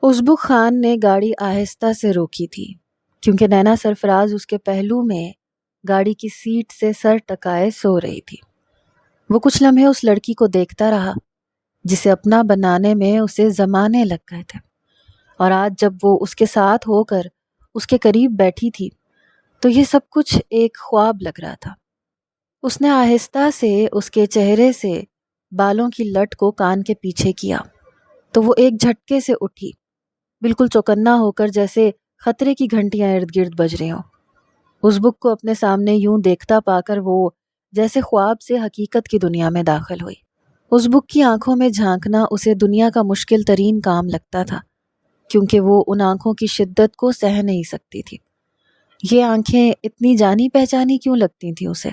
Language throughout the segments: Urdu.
ازبک خان نے گاڑی آہستہ سے روکی تھی کیونکہ نینا سرفراز اس کے پہلو میں گاڑی کی سیٹ سے سر ٹکائے سو رہی تھی۔ وہ کچھ لمحے اس لڑکی کو دیکھتا رہا جسے اپنا بنانے میں اسے زمانے لگ گئے تھے، اور آج جب وہ اس کے ساتھ ہو کر اس کے قریب بیٹھی تھی تو یہ سب کچھ ایک خواب لگ رہا تھا۔ اس نے آہستہ سے اس کے چہرے سے بالوں کی لٹ کو کان کے پیچھے کیا تو وہ ایک جھٹکے سے اٹھی، بالکل چوکنا ہو کر، جیسے خطرے کی گھنٹیاں ارد گرد بج رہی ہوں۔ ازبک کو اپنے سامنے یوں دیکھتا پا کر وہ جیسے خواب سے حقیقت کی دنیا میں داخل ہوئی۔ ازبک کی آنکھوں میں جھانکنا اسے دنیا کا مشکل ترین کام لگتا تھا، کیونکہ وہ ان آنکھوں کی شدت کو سہ نہیں سکتی تھی۔ یہ آنکھیں اتنی جانی پہچانی کیوں لگتی تھیں اسے؟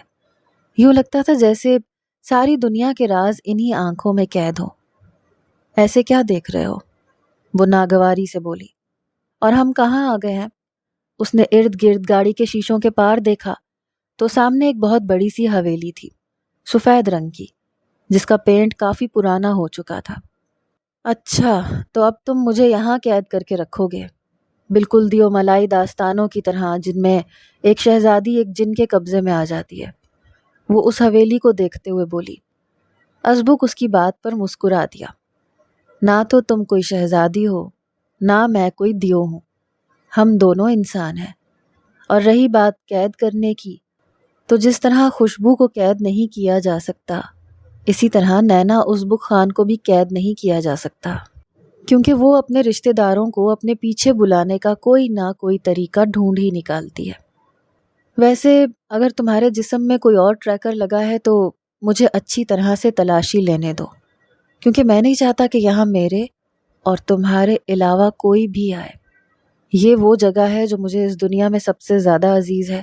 یوں لگتا تھا جیسے ساری دنیا کے راز انہی آنکھوں میں قید ہو۔ ایسے کیا دیکھ رہے ہو؟ وہ ناگواری سے بولی۔ اور ہم کہاں آ گئے ہیں؟ اس نے ارد گرد گاڑی کے شیشوں کے پار دیکھا تو سامنے ایک بہت بڑی سی حویلی تھی، سفید رنگ کی، جس کا پینٹ کافی پرانا ہو چکا تھا۔ اچھا، تو اب تم مجھے یہاں قید کر کے رکھو گے، بالکل دیو ملائی داستانوں کی طرح جن میں ایک شہزادی ایک جن کے قبضے میں آ جاتی ہے۔ وہ اس حویلی کو دیکھتے ہوئے بولی۔ ازبک اس کی بات پر مسکرا دیا۔ نہ تو تم کوئی شہزادی ہو، نہ میں کوئی دیو ہوں، ہم دونوں انسان ہیں۔ اور رہی بات قید کرنے کی، تو جس طرح خوشبو کو قید نہیں کیا جا سکتا، اسی طرح نینا ازبک خان کو بھی قید نہیں کیا جا سکتا، کیونکہ وہ اپنے رشتہ داروں کو اپنے پیچھے بلانے کا کوئی نہ کوئی طریقہ ڈھونڈ ہی نکالتی ہے۔ ویسے اگر تمہارے جسم میں کوئی اور ٹریکر لگا ہے تو مجھے اچھی طرح سے تلاشی لینے دو، کیونکہ میں نہیں چاہتا کہ یہاں میرے اور تمہارے علاوہ کوئی بھی آئے۔ یہ وہ جگہ ہے جو مجھے اس دنیا میں سب سے زیادہ عزیز ہے،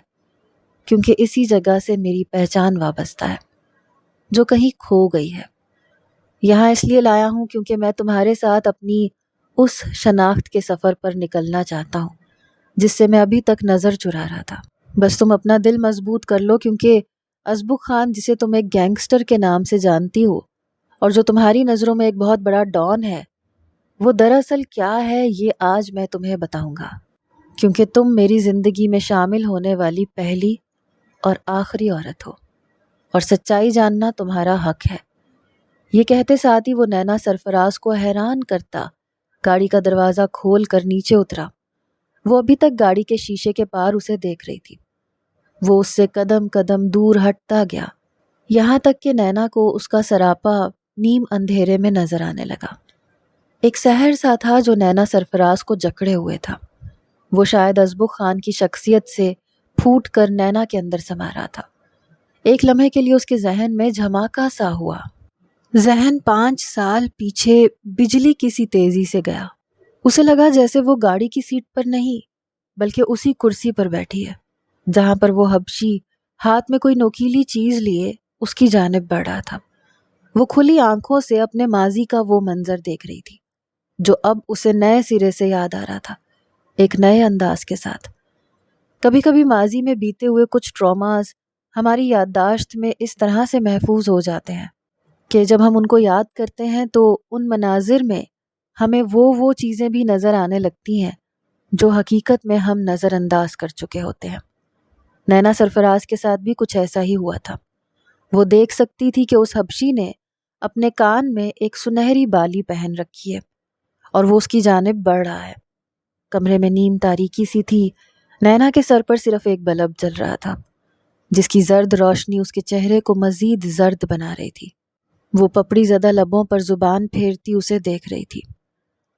کیونکہ اسی جگہ سے میری پہچان وابستہ ہے جو کہیں کھو گئی ہے۔ یہاں اس لیے لایا ہوں کیونکہ میں تمہارے ساتھ اپنی اس شناخت کے سفر پر نکلنا چاہتا ہوں جس سے میں ابھی تک نظر چرا رہا تھا۔ بس تم اپنا دل مضبوط کر لو، کیونکہ ازبک خان جسے تم ایک گینگسٹر کے نام سے جانتی ہو اور جو تمہاری نظروں میں ایک بہت بڑا ڈان ہے، وہ دراصل کیا ہے یہ آج میں تمہیں بتاؤں گا، کیونکہ تم میری زندگی میں شامل ہونے والی پہلی اور آخری عورت ہو، اور سچائی جاننا تمہارا حق ہے۔ یہ کہتے ساتھ ہی وہ نینا سرفراز کو حیران کرتا گاڑی کا دروازہ کھول کر نیچے اترا۔ وہ ابھی تک گاڑی کے شیشے کے پار اسے دیکھ رہی تھی۔ وہ اس سے قدم قدم دور ہٹتا گیا، یہاں تک کہ نینا کو اس کا سراپا نیم اندھیرے میں نظر آنے لگا۔ ایک سحر سا تھا جو نینا سرفراز کو جکڑے ہوئے تھا۔ وہ شاید ازبک خان کی شخصیت سے پھوٹ کر نینا کے اندر سما رہا تھا۔ ایک لمحے کے لیے اس کے ذہن میں جھماکا سا ہوا۔ ذہن 5 سال پیچھے بجلی کی سی تیزی سے گیا۔ اسے لگا جیسے وہ گاڑی کی سیٹ پر نہیں بلکہ اسی کرسی پر بیٹھی ہے جہاں پر وہ حبشی ہاتھ میں کوئی نوکیلی چیز لیے اس کی جانب بڑھ رہا تھا۔ وہ کھلی آنکھوں سے اپنے ماضی کا وہ منظر دیکھ رہی تھی جو اب اسے نئے سرے سے یاد آ رہا تھا، ایک نئے انداز کے ساتھ۔ کبھی کبھی ماضی میں بیتے ہوئے کچھ ٹراماز ہماری یادداشت میں اس طرح سے محفوظ ہو جاتے ہیں کہ جب ہم ان کو یاد کرتے ہیں تو ان مناظر میں ہمیں وہ چیزیں بھی نظر آنے لگتی ہیں جو حقیقت میں ہم نظر انداز کر چکے ہوتے ہیں۔ نینا سرفراز کے ساتھ بھی کچھ ایسا ہی ہوا تھا۔ وہ دیکھ سکتی تھی کہ اس حبشی نے اپنے کان میں ایک سنہری بالی پہن رکھی ہے اور وہ اس کی جانب بڑھ رہا ہے۔ کمرے میں نیم تاریکی سی تھی۔ نینا کے سر پر صرف ایک بلب جل رہا تھا جس کی زرد روشنی اس کے چہرے کو مزید زرد بنا رہی تھی۔ وہ پپڑی زدہ لبوں پر زبان پھیرتی اسے دیکھ رہی تھی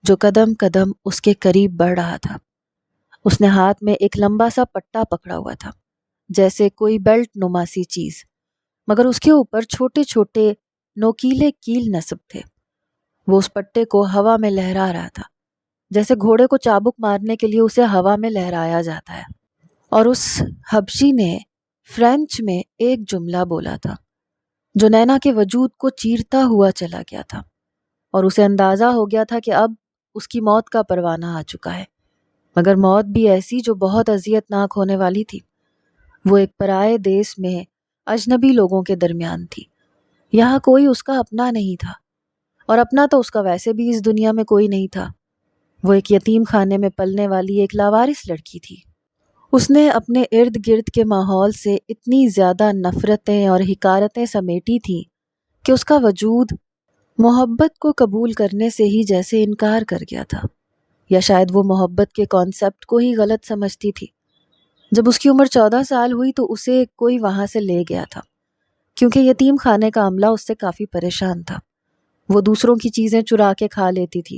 جو قدم قدم اس کے قریب بڑھ رہا تھا۔ اس نے ہاتھ میں ایک لمبا سا پٹا پکڑا ہوا تھا، جیسے کوئی بیلٹ نما سی چیز، مگر اس کے اوپر چھوٹے چھوٹے نوکیلے کیل نصب تھے۔ وہ اس پٹے کو ہوا میں لہرا رہا تھا جیسے گھوڑے کو چابک مارنے کے لیے اسے ہوا میں لہرایا جاتا ہے۔ اور اس حبشی نے فرینچ میں ایک جملہ بولا تھا جو نینا کے وجود کو چیرتا ہوا چلا گیا تھا، اور اسے اندازہ ہو گیا تھا کہ اب اس کی موت کا پروانہ آ چکا ہے، مگر موت بھی ایسی جو بہت اذیت ناک ہونے والی تھی۔ وہ ایک پرائے دیس میں اجنبی لوگوں کے درمیان تھی۔ یہاں کوئی اس کا اپنا نہیں تھا، اور اپنا تو اس کا ویسے بھی اس دنیا میں کوئی نہیں تھا۔ وہ ایک یتیم خانے میں پلنے والی ایک لاوارث لڑکی تھی۔ اس نے اپنے ارد گرد کے ماحول سے اتنی زیادہ نفرتیں اور حقارتیں سمیٹی تھیں کہ اس کا وجود محبت کو قبول کرنے سے ہی جیسے انکار کر گیا تھا، یا شاید وہ محبت کے کانسیپٹ کو ہی غلط سمجھتی تھی۔ جب اس کی عمر 14 سال ہوئی تو اسے کوئی وہاں سے لے گیا تھا، کیونکہ یتیم خانے کا عملہ اس سے کافی پریشان تھا۔ وہ دوسروں کی چیزیں چرا کے کھا لیتی تھی۔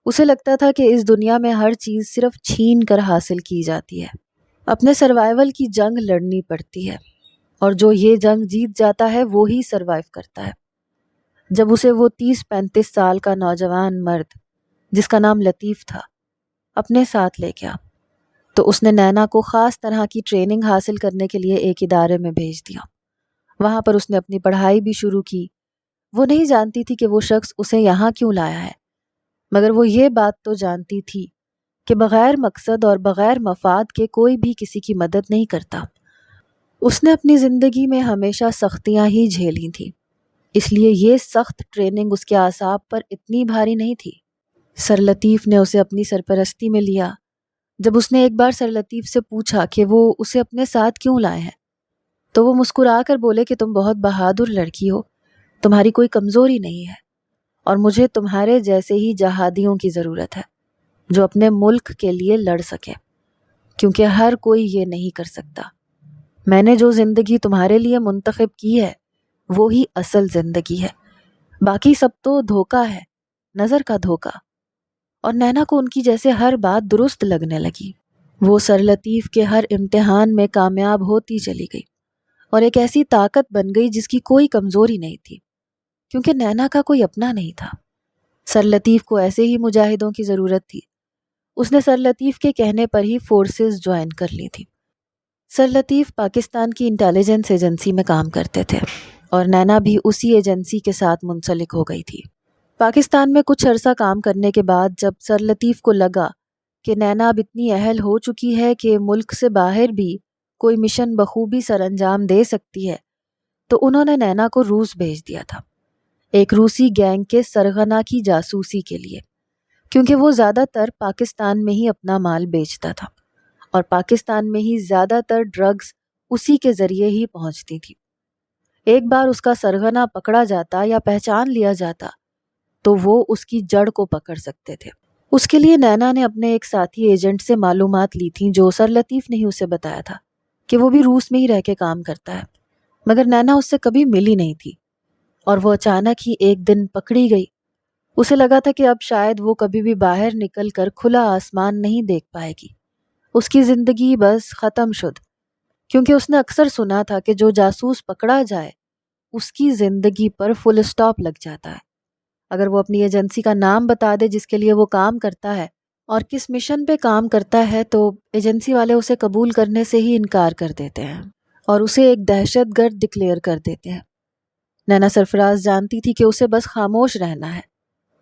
اسے لگتا تھا کہ اس دنیا میں ہر چیز صرف چھین کر حاصل کی جاتی ہے، اپنے سروائیول کی جنگ لڑنی پڑتی ہے، اور جو یہ جنگ جیت جاتا ہے وہی سروائیو کرتا ہے۔ جب اسے وہ 30-35 سال کا نوجوان مرد جس کا نام لطیف تھا اپنے ساتھ لے گیا تو اس نے نینا کو خاص طرح کی ٹریننگ حاصل کرنے کے لیے ایک ادارے میں بھیج دیا۔ وہاں پر اس نے اپنی پڑھائی بھی شروع کی۔ وہ نہیں جانتی تھی کہ وہ شخص اسے یہاں کیوں لایا ہے، مگر وہ یہ بات تو جانتی تھی کہ بغیر مقصد اور بغیر مفاد کے کوئی بھی کسی کی مدد نہیں کرتا۔ اس نے اپنی زندگی میں ہمیشہ سختیاں ہی جھیلی تھیں، اس لیے یہ سخت ٹریننگ اس کے اعصاب پر اتنی بھاری نہیں تھی۔ سر لطیف نے اسے اپنی سرپرستی میں لیا۔ جب اس نے ایک بار سر لطیف سے پوچھا کہ وہ اسے اپنے ساتھ کیوں لائے ہیں تو وہ مسکرا کر بولے کہ تم بہت بہادر لڑکی ہو، تمہاری کوئی کمزوری نہیں ہے، اور مجھے تمہارے جیسے ہی جہادیوں کی ضرورت ہے جو اپنے ملک کے لیے لڑ سکے، کیونکہ ہر کوئی یہ نہیں کر سکتا۔ میں نے جو زندگی تمہارے لیے منتخب کی ہے وہی اصل زندگی ہے، باقی سب تو دھوکہ ہے، نظر کا دھوکہ۔ اور نینا کو ان کی جیسے ہر بات درست لگنے لگی۔ وہ سر لطیف کے ہر امتحان میں کامیاب ہوتی چلی گئی اور ایک ایسی طاقت بن گئی جس کی کوئی کمزوری نہیں تھی، کیونکہ نینا کا کوئی اپنا نہیں تھا۔ سر لطیف کو ایسے ہی مجاہدوں کی ضرورت تھی۔ اس نے سر لطیف کے کہنے پر ہی فورسز جوائن کر لی تھی۔ سر لطیف پاکستان کی انٹیلیجنس ایجنسی میں کام کرتے تھے اور نینا بھی اسی ایجنسی کے ساتھ منسلک ہو گئی تھی۔ پاکستان میں کچھ عرصہ کام کرنے کے بعد جب سر لطیف کو لگا کہ نینا اب اتنی اہل ہو چکی ہے کہ ملک سے باہر بھی کوئی مشن بخوبی سر انجام دے سکتی ہے تو انہوں نے نینا کو روس بھیج دیا تھا، ایک روسی گینگ کے سرغنہ کی جاسوسی کے لیے، کیونکہ وہ زیادہ تر پاکستان میں ہی اپنا مال بیچتا تھا اور پاکستان میں ہی زیادہ تر ڈرگز اسی کے ذریعے ہی پہنچتی تھی۔ ایک بار اس کا سرغنہ پکڑا جاتا یا پہچان لیا جاتا تو وہ اس کی جڑ کو پکڑ سکتے تھے۔ اس کے لیے نینا نے اپنے ایک ساتھی ایجنٹ سے معلومات لی تھیں جو سر لطیف نے ہی اسے بتایا تھا کہ وہ بھی روس میں ہی رہ کے کام کرتا ہے، مگر نینا اس سے کبھی ملی نہیں تھی اور وہ اچانک ہی ایک دن پکڑی گئی۔ اسے لگا تھا کہ اب شاید وہ کبھی بھی باہر نکل کر کھلا آسمان نہیں دیکھ پائے گی، اس کی زندگی بس ختم شد، کیونکہ اس نے اکثر سنا تھا کہ جو جاسوس پکڑا جائے اس کی زندگی پر فل اسٹاپ لگ جاتا ہے۔ اگر وہ اپنی ایجنسی کا نام بتا دے جس کے لیے وہ کام کرتا ہے اور کس مشن پہ کام کرتا ہے تو ایجنسی والے اسے قبول کرنے سے ہی انکار کر دیتے ہیں اور اسے ایک دہشت گرد ڈکلیئر کر دیتے ہیں۔ نینا سرفراز جانتی تھی کہ اسے بس خاموش رہنا ہے،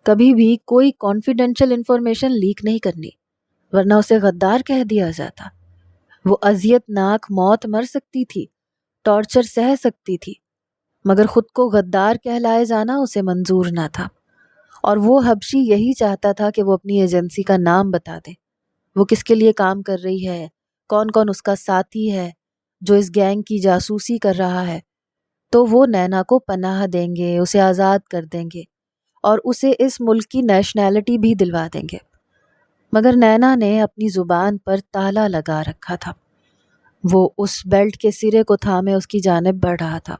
کبھی بھی کوئی کانفیڈینشیل انفارمیشن لیک نہیں کرنی، ورنہ اسے غدار کہہ دیا جاتا۔ وہ اذیت ناک موت مر سکتی تھی، ٹارچر سہ سکتی تھی، مگر خود کو غدار کہلائے جانا اسے منظور نہ تھا، اور وہ حبشی یہی چاہتا تھا کہ وہ اپنی ایجنسی کا نام بتا دے، وہ کس کے لیے کام کر رہی ہے، کون کون اس کا ساتھی ہے جو اس گینگ کی جاسوسی کر رہا ہے، تو وہ نینا کو پناہ دیں گے، اسے آزاد کر دیں گے اور اسے اس ملک کی نیشنلٹی بھی دلوا دیں گے۔ مگر نینا نے اپنی زبان پر تالا لگا رکھا تھا۔ وہ اس بیلٹ کے سرے کو تھامے اس کی جانب بڑھ رہا تھا۔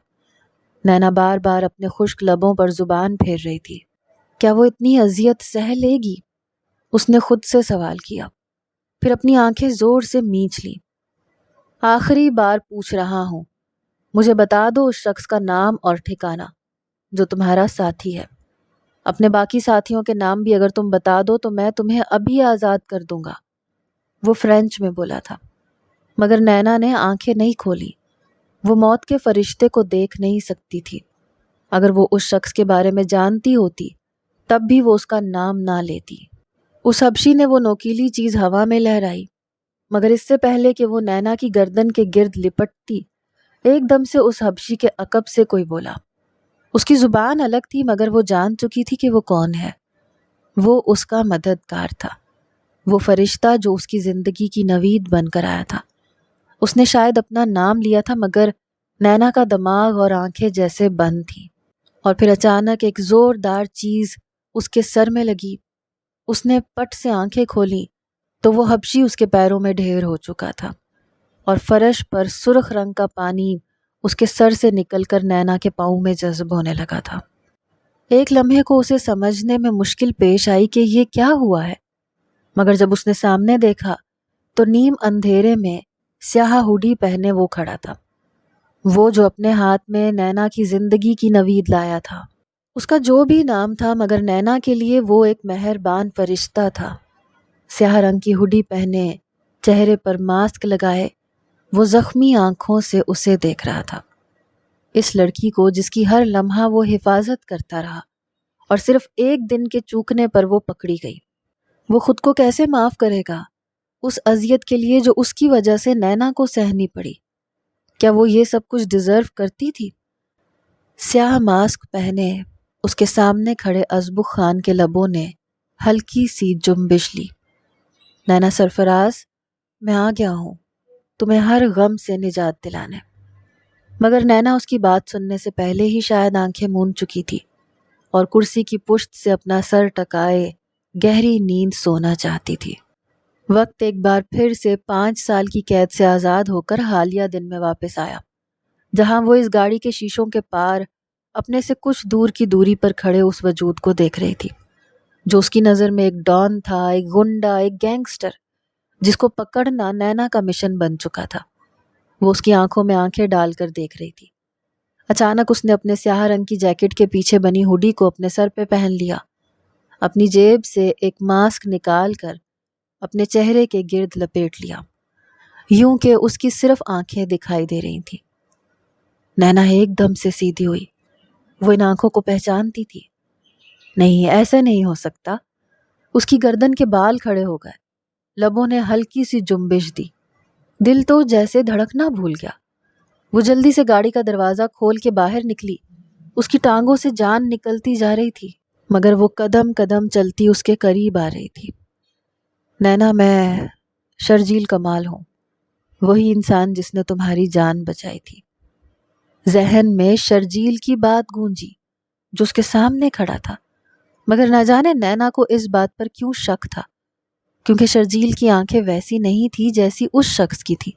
نینا بار بار اپنے خشک لبوں پر زبان پھیر رہی تھی۔ کیا وہ اتنی اذیت سہ لے گی؟ اس نے خود سے سوال کیا، پھر اپنی آنکھیں زور سے میچ لیں۔ آخری بار پوچھ رہا ہوں، مجھے بتا دو اس شخص کا نام اور ٹھکانہ جو تمہارا ساتھی ہے۔ اپنے باقی ساتھیوں کے نام بھی اگر تم بتا دو تو میں تمہیں ابھی آزاد کر دوں گا۔ وہ فرینچ میں بولا تھا، مگر نینا نے آنکھیں نہیں کھولی۔ وہ موت کے فرشتے کو دیکھ نہیں سکتی تھی۔ اگر وہ اس شخص کے بارے میں جانتی ہوتی تب بھی وہ اس کا نام نہ لیتی۔ اس حبشی نے وہ نوکیلی چیز ہوا میں لہرائی، مگر اس سے پہلے کہ وہ نینا کی گردن کے گرد لپٹتی ایک دم سے اس حبشی کے عقب سے کوئی بولا۔ اس کی زبان الگ تھی مگر وہ جان چکی تھی کہ وہ کون ہے۔ وہ اس کا مددگار تھا، وہ فرشتہ جو اس کی زندگی کی نوید بن کر آیا تھا۔ اس نے شاید اپنا نام لیا تھا، مگر نینا کا دماغ اور آنکھیں جیسے بند تھیں۔ اور پھر اچانک ایک زوردار چیز اس کے سر میں لگی۔ اس نے پٹ سے آنکھیں کھولیں تو وہ حبشی اس کے پیروں میں ڈھیر ہو چکا تھا، اور فرش پر سرخ رنگ کا پانی اس کے سر سے نکل کر نینا کے پاؤں میں جذب ہونے لگا تھا۔ ایک لمحے کو اسے سمجھنے میں مشکل پیش آئی کہ یہ کیا ہوا ہے، مگر جب اس نے سامنے دیکھا تو نیم اندھیرے میں سیاہ ہوڈی پہنے وہ کھڑا تھا، وہ جو اپنے ہاتھ میں نینا کی زندگی کی نوید لایا تھا۔ اس کا جو بھی نام تھا، مگر نینا کے لیے وہ ایک مہربان فرشتہ تھا۔ سیاہ رنگ کی ہوڈی پہنے، چہرے پر ماسک لگائے، وہ زخمی آنکھوں سے اسے دیکھ رہا تھا، اس لڑکی کو جس کی ہر لمحہ وہ حفاظت کرتا رہا، اور صرف ایک دن کے چوکنے پر وہ پکڑی گئی۔ وہ خود کو کیسے معاف کرے گا اس اذیت کے لیے جو اس کی وجہ سے نینا کو سہنی پڑی؟ کیا وہ یہ سب کچھ ڈیزرو کرتی تھی؟ سیاہ ماسک پہنے اس کے سامنے کھڑے ازبک خان کے لبوں نے ہلکی سی جنبش لی۔ نینا سرفراز، میں آ گیا ہوں تمہیں ہر غم سے نجات دلانے۔ مگر نینا اس کی بات سننے سے پہلے ہی شاید آنکھیں موند چکی تھی اور کرسی کی پشت سے اپنا سر ٹکائے گہری نیند سونا چاہتی تھی۔ وقت ایک بار پھر سے 5 سال کی قید سے آزاد ہو کر حالیہ دن میں واپس آیا، جہاں وہ اس گاڑی کے شیشوں کے پار اپنے سے کچھ دور کی دوری پر کھڑے اس وجود کو دیکھ رہی تھی جو اس کی نظر میں ایک ڈان تھا، ایک گنڈا، ایک گینگسٹر، جس کو پکڑنا نینا کا مشن بن چکا تھا۔ وہ اس کی آنکھوں میں آنکھیں ڈال کر دیکھ رہی تھی۔ اچانک اس نے اپنے سیاہ رنگ کی جیکٹ کے پیچھے بنی ہوڈی کو اپنے سر پہ پہن لیا، اپنی جیب سے ایک ماسک نکال کر اپنے چہرے کے گرد لپیٹ لیا، یوں کہ اس کی صرف آنکھیں دکھائی دے رہی تھیں۔ نینا ایک دم سے سیدھی ہوئی۔ وہ ان آنکھوں کو پہچانتی تھی۔ نہیں، ایسا نہیں ہو سکتا۔ اس کی گردن کے بال کھڑے ہو گئے، لبوں نے ہلکی سی جنبش دی، دل تو جیسے دھڑکنا بھول گیا۔ وہ جلدی سے گاڑی کا دروازہ کھول کے باہر نکلی۔ اس کی ٹانگوں سے جان نکلتی جا رہی تھی، مگر وہ قدم قدم چلتی اس کے قریب آ رہی تھی۔ نینا، میں شرجیل کمال ہوں، وہی انسان جس نے تمہاری جان بچائی تھی۔ ذہن میں شرجیل کی بات گونجی جو اس کے سامنے کھڑا تھا، مگر نہ جانے نینا کو اس بات پر کیوں شک تھا، کیونکہ شرجیل کی آنکھیں ویسی نہیں تھی جیسی اس شخص کی تھی۔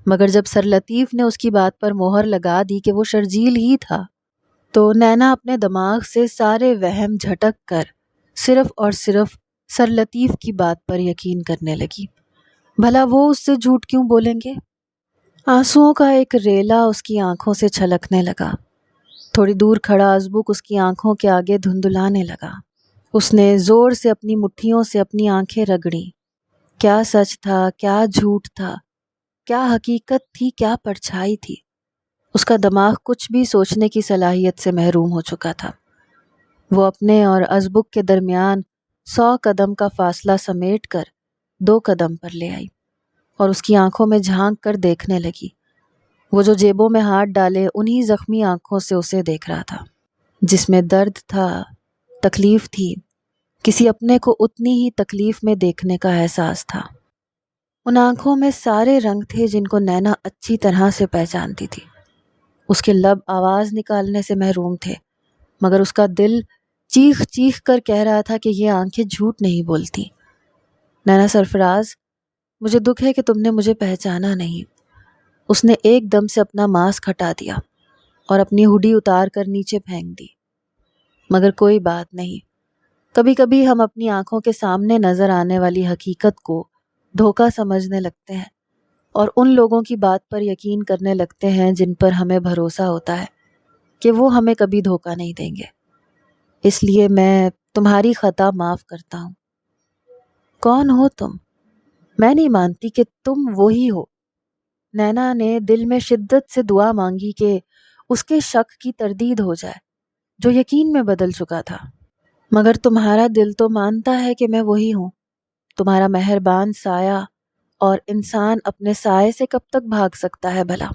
مگر جب سر لطیف نے اس کی بات پر مہر لگا دی کہ وہ شرجیل ہی تھا، تو نینا اپنے دماغ سے سارے وہم جھٹک کر صرف اور صرف سر لطیف کی بات پر یقین کرنے لگی۔ بھلا وہ اس سے جھوٹ کیوں بولیں گے؟ آنسوؤں کا ایک ریلا اس کی آنکھوں سے چھلکنے لگا۔ تھوڑی دور کھڑا ازبک اس کی آنکھوں کے آگے دھندلانے لگا۔ اس نے زور سے اپنی مٹھیوں سے اپنی آنکھیں رگڑیں۔ کیا سچ تھا، کیا جھوٹ تھا، کیا حقیقت تھی، کیا پرچھائی تھی؟ اس کا دماغ کچھ بھی سوچنے کی صلاحیت سے محروم ہو چکا تھا۔ وہ اپنے اور ازبک کے درمیان 100 قدم کا فاصلہ سمیٹ کر 2 قدم پر لے آئی اور اس کی آنکھوں میں جھانک کر دیکھنے لگی۔ وہ جو جیبوں میں ہاتھ ڈالے انہی زخمی آنکھوں سے اسے دیکھ رہا تھا، جس میں درد تھا، تکلیف تھی، کسی اپنے کو اتنی ہی تکلیف میں دیکھنے کا احساس تھا۔ ان آنکھوں میں سارے رنگ تھے جن کو نینا اچھی طرح سے پہچانتی تھی۔ اس کے لب آواز نکالنے سے محروم تھے، مگر اس کا دل چیخ چیخ کر کہہ رہا تھا کہ یہ آنکھیں جھوٹ نہیں بولتی۔ نینا سرفراز، مجھے دکھ ہے کہ تم نے مجھے پہچانا نہیں۔ اس نے ایک دم سے اپنا ماسک ہٹا دیا اور اپنی ہوڈی اتار کر نیچے پھینک دی۔ مگر کوئی بات نہیں، کبھی کبھی ہم اپنی آنکھوں کے سامنے نظر آنے والی حقیقت کو دھوکہ سمجھنے لگتے ہیں اور ان لوگوں کی بات پر یقین کرنے لگتے ہیں جن پر ہمیں بھروسہ ہوتا ہے کہ وہ ہمیں کبھی دھوکہ نہیں دیں گے۔ اس لیے میں تمہاری خطا معاف کرتا ہوں۔ کون ہو تم؟ میں نہیں مانتی کہ تم وہی ہو۔ نینا نے دل میں شدت سے دعا مانگی کہ اس کے شک کی تردید ہو جائے جو یقین میں بدل چکا تھا۔ مگر تمہارا دل تو مانتا ہے کہ میں وہی ہوں، تمہارا مہربان سایہ، اور انسان اپنے سائے سے کب تک بھاگ سکتا ہے بھلا؟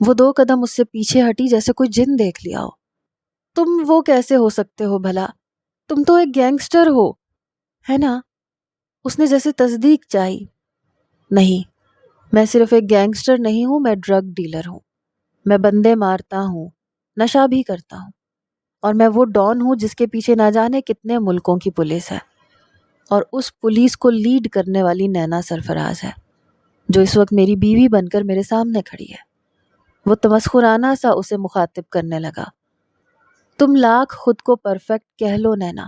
وہ 2 قدم اس سے پیچھے ہٹی جیسے کوئی جن دیکھ لیا ہو۔ تم وہ کیسے ہو سکتے ہو بھلا؟ تم تو ایک گینگسٹر ہو، ہے نا؟ اس نے جیسے تصدیق چاہی۔ نہیں، میں صرف ایک گینگسٹر نہیں ہوں، میں ڈرگ ڈیلر ہوں، میں بندے مارتا ہوں، نشہ بھی کرتا ہوں، اور میں وہ ڈان ہوں جس کے پیچھے نہ جانے کتنے ملکوں کی پولیس ہے، اور اس پولیس کو لیڈ کرنے والی نینا سرفراز ہے جو اس وقت میری بیوی بن کر میرے سامنے کھڑی ہے۔ وہ تمسخرانہ سا اسے مخاطب کرنے لگا۔ تم لاکھ خود کو پرفیکٹ کہہ لو نینا،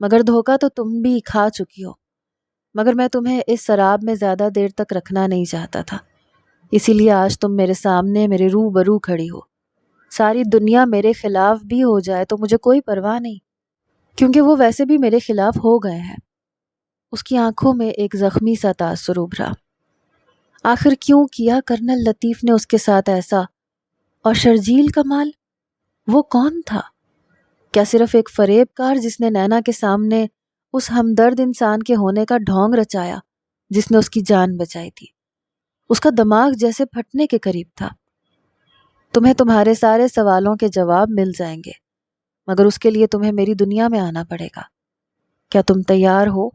مگر دھوکہ تو تم بھی کھا چکی ہو۔ مگر میں تمہیں اس سراب میں زیادہ دیر تک رکھنا نہیں چاہتا تھا، اسی لیے آج تم میرے سامنے میرے روبرو کھڑی ہو۔ ساری دنیا میرے خلاف بھی ہو جائے تو مجھے کوئی پرواہ نہیں، کیونکہ وہ ویسے بھی میرے خلاف ہو گئے ہیں۔ اس کی آنکھوں میں ایک زخمی سا تاثر ابھرا۔ آخر کیوں کیا کرنل لطیف نے اس کے ساتھ ایسا؟ اور شرجیل کمال، وہ کون تھا؟ کیا صرف ایک فریب کار جس نے نینا کے سامنے اس ہمدرد انسان کے ہونے کا ڈھونگ رچایا جس نے اس کی جان بچائی تھی؟ اس کا دماغ جیسے پھٹنے کے قریب تھا۔ تمہیں تمہارے سارے سوالوں کے جواب مل جائیں گے، مگر اس کے لیے تمہیں میری دنیا میں آنا پڑے گا۔ کیا تم تیار ہو؟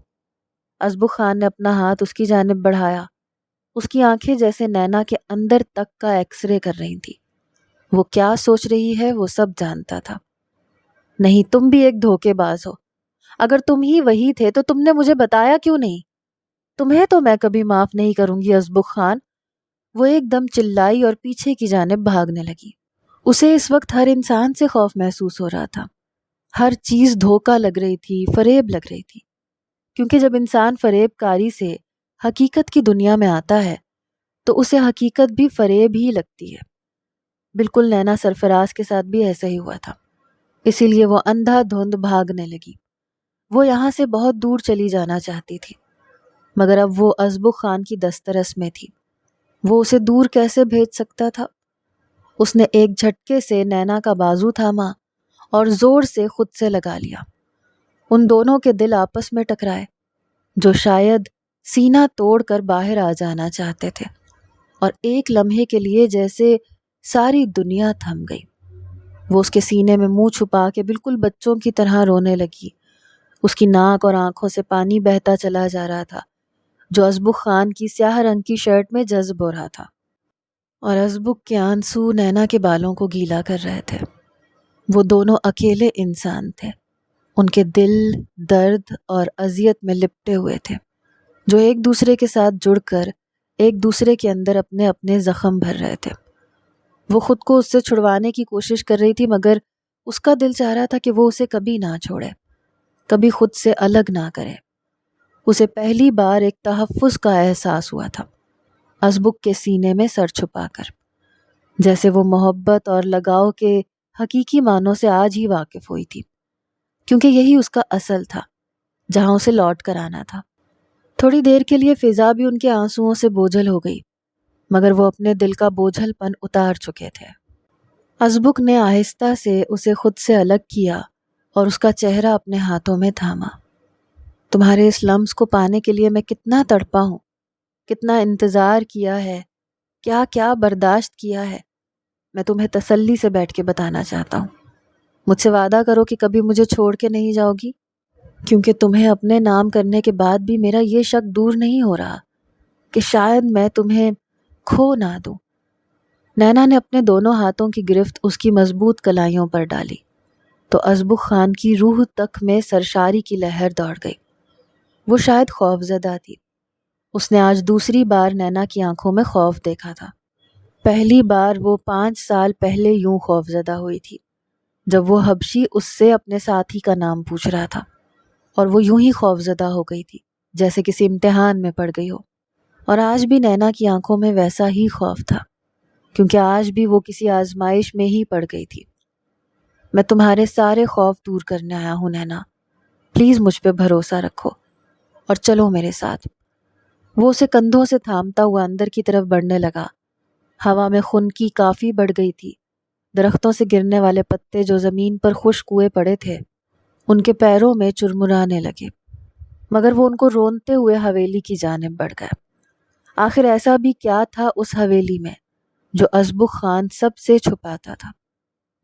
ازبک خان نے اپنا ہاتھ اس کی جانب بڑھایا۔ اس کی آنکھیں جیسے نینا کے اندر تک کا ایکس رے کر رہی تھی۔ وہ کیا سوچ رہی ہے وہ سب جانتا تھا۔ نہیں، تم بھی ایک دھوکے باز ہو۔ اگر تم ہی وہی تھے تو تم نے مجھے بتایا کیوں نہیں؟ تمہیں تو میں کبھی معاف نہیں کروں گی ازبک خان۔ وہ ایک دم چلائی اور پیچھے کی جانب بھاگنے لگی۔ اسے اس وقت ہر انسان سے خوف محسوس ہو رہا تھا۔ ہر چیز دھوکہ لگ رہی تھی، فریب لگ رہی تھی، کیونکہ جب انسان فریب کاری سے حقیقت کی دنیا میں آتا ہے تو اسے حقیقت بھی فریب ہی لگتی ہے۔ بالکل نینا سرفراز کے ساتھ بھی ایسا ہی ہوا تھا، اسی لیے وہ اندھا دھند بھاگنے لگی۔ وہ یہاں سے بہت دور چلی جانا چاہتی تھی، مگر اب وہ ازبک خان کی دسترس میں تھی۔ وہ اسے دور کیسے بھیج سکتا تھا؟ اس نے ایک جھٹکے سے نینا کا بازو تھاما اور زور سے خود سے لگا لیا۔ ان دونوں کے دل آپس میں ٹکرائے، جو شاید سینہ توڑ کر باہر آ جانا چاہتے تھے، اور ایک لمحے کے لیے جیسے ساری دنیا تھم گئی۔ وہ اس کے سینے میں منہ چھپا کے بالکل بچوں کی طرح رونے لگی۔ اس کی ناک اور آنکھوں سے پانی بہتا چلا جا رہا تھا، جو ازبک خان کی سیاہ رنگ کی شرٹ میں جذب ہو رہا تھا، اور ازبک کے آنسو نینا کے بالوں کو گیلا کر رہے تھے۔ وہ دونوں اکیلے انسان تھے، ان کے دل درد اور اذیت میں لپٹے ہوئے تھے، جو ایک دوسرے کے ساتھ جڑ کر ایک دوسرے کے اندر اپنے اپنے زخم بھر رہے تھے۔ وہ خود کو اس سے چھڑوانے کی کوشش کر رہی تھی، مگر اس کا دل چاہ رہا تھا کہ وہ اسے کبھی نہ چھوڑے، کبھی خود سے الگ نہ کرے۔ اسے پہلی بار ایک تحفظ کا احساس ہوا تھا، ازبک کے سینے میں سر چھپا کر، جیسے وہ محبت اور لگاؤ کے حقیقی معنوں سے آج ہی واقف ہوئی تھی، کیونکہ یہی اس کا اصل تھا، جہاں اسے لوٹ کر آنا تھا۔ تھوڑی دیر کے لیے فضا بھی ان کے آنسوؤں سے بوجھل ہو گئی، مگر وہ اپنے دل کا بوجھل پن اتار چکے تھے۔ ازبک نے آہستہ سے اسے خود سے الگ کیا اور اس کا چہرہ اپنے ہاتھوں میں تھاما۔ تمہارے اس لمس کو پانے کے لیے میں کتنا تڑپا ہوں، کتنا انتظار کیا ہے، کیا کیا برداشت کیا ہے، میں تمہیں تسلی سے بیٹھ کے بتانا چاہتا ہوں۔ مجھ سے وعدہ کرو کہ کبھی مجھے چھوڑ کے نہیں جاؤ گی، کیونکہ تمہیں اپنے نام کرنے کے بعد بھی میرا یہ شک دور نہیں ہو رہا کہ شاید میں تمہیں کھو نہ دوں۔ نینا نے اپنے دونوں ہاتھوں کی گرفت اس کی مضبوط کلائیوں پر ڈالی تو ازبک خان کی روح تک میں سرشاری کی لہر دوڑ گئی۔ وہ شاید خوف زدہ تھی۔ اس نے آج دوسری بار نینا کی آنکھوں میں خوف دیکھا تھا۔ پہلی بار وہ 5 سال پہلے یوں خوف زدہ ہوئی تھی، جب وہ حبشی اس سے اپنے ساتھی کا نام پوچھ رہا تھا، اور وہ یوں ہی خوف زدہ ہو گئی تھی جیسے کسی امتحان میں پڑ گئی ہو۔ اور آج بھی نینا کی آنکھوں میں ویسا ہی خوف تھا، کیونکہ آج بھی وہ کسی آزمائش میں ہی پڑ گئی تھی۔ میں تمہارے سارے خوف دور کرنے آیا ہوں نینا، پلیز مجھ پہ بھروسہ رکھو اور چلو میرے ساتھ۔ وہ اسے کندھوں سے تھامتا ہوا اندر کی طرف بڑھنے لگا۔ ہوا میں خنکی کافی بڑھ گئی تھی۔ درختوں سے گرنے والے پتے جو زمین پر خشک ہوئے پڑے تھے ان کے پیروں میں چرمرانے لگے، مگر وہ ان کو رونتے ہوئے حویلی کی جانب بڑھ گئے۔ آخر ایسا بھی کیا تھا اس حویلی میں جو ازبک خان سب سے چھپاتا تھا،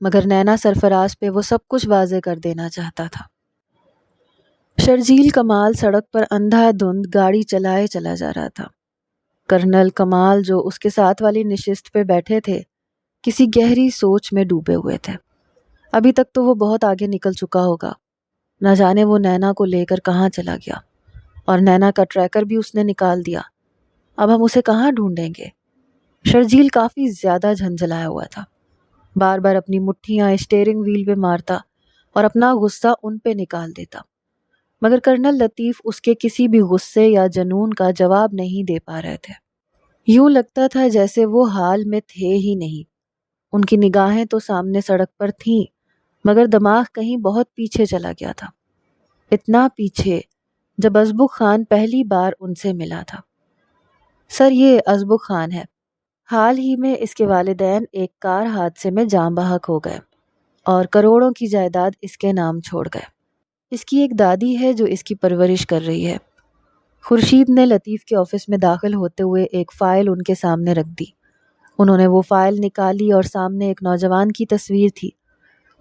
مگر نینا سرفراز پہ وہ سب کچھ واضح کر دینا چاہتا تھا۔ شرجیل کمال سڑک پر اندھا دھند گاڑی چلائے چلا جا رہا تھا۔ کرنل کمال جو اس کے ساتھ والی نشست پہ بیٹھے تھے کسی گہری سوچ میں ڈوبے ہوئے تھے۔ ابھی تک تو وہ بہت آگے نکل چکا ہوگا، نہ جانے وہ نینا کو لے کر کہاں چلا گیا، اور نینا کا ٹریکر بھی اس نے نکال دیا۔ اب ہم اسے کہاں ڈھونڈیں گے؟ شرجیل کافی زیادہ جھنجھلایا ہوا تھا، بار بار اپنی مٹھیاں اسٹیئرنگ وہیل پہ مارتا اور اپنا غصہ ان پہ نکال دیتا، مگر کرنل لطیف اس کے کسی بھی غصے یا جنون کا جواب نہیں دے پا رہے تھے۔ یوں لگتا تھا جیسے وہ حال میں تھے ہی نہیں۔ ان کی نگاہیں تو سامنے سڑک پر تھیں، مگر دماغ کہیں بہت پیچھے چلا گیا تھا، اتنا پیچھے جب ازبک خان پہلی بار ان سے ملا تھا۔ سر، یہ ازبک خان ہے، حال ہی میں اس کے والدین ایک کار حادثے میں جاں بحق ہو گئے اور کروڑوں کی جائیداد اس کے نام چھوڑ گئے۔ اس کی ایک دادی ہے جو اس کی پرورش کر رہی ہے۔ خورشید نے لطیف کے آفس میں داخل ہوتے ہوئے ایک فائل ان کے سامنے رکھ دی۔ انہوں نے وہ فائل نکالی اور سامنے ایک نوجوان کی تصویر تھی،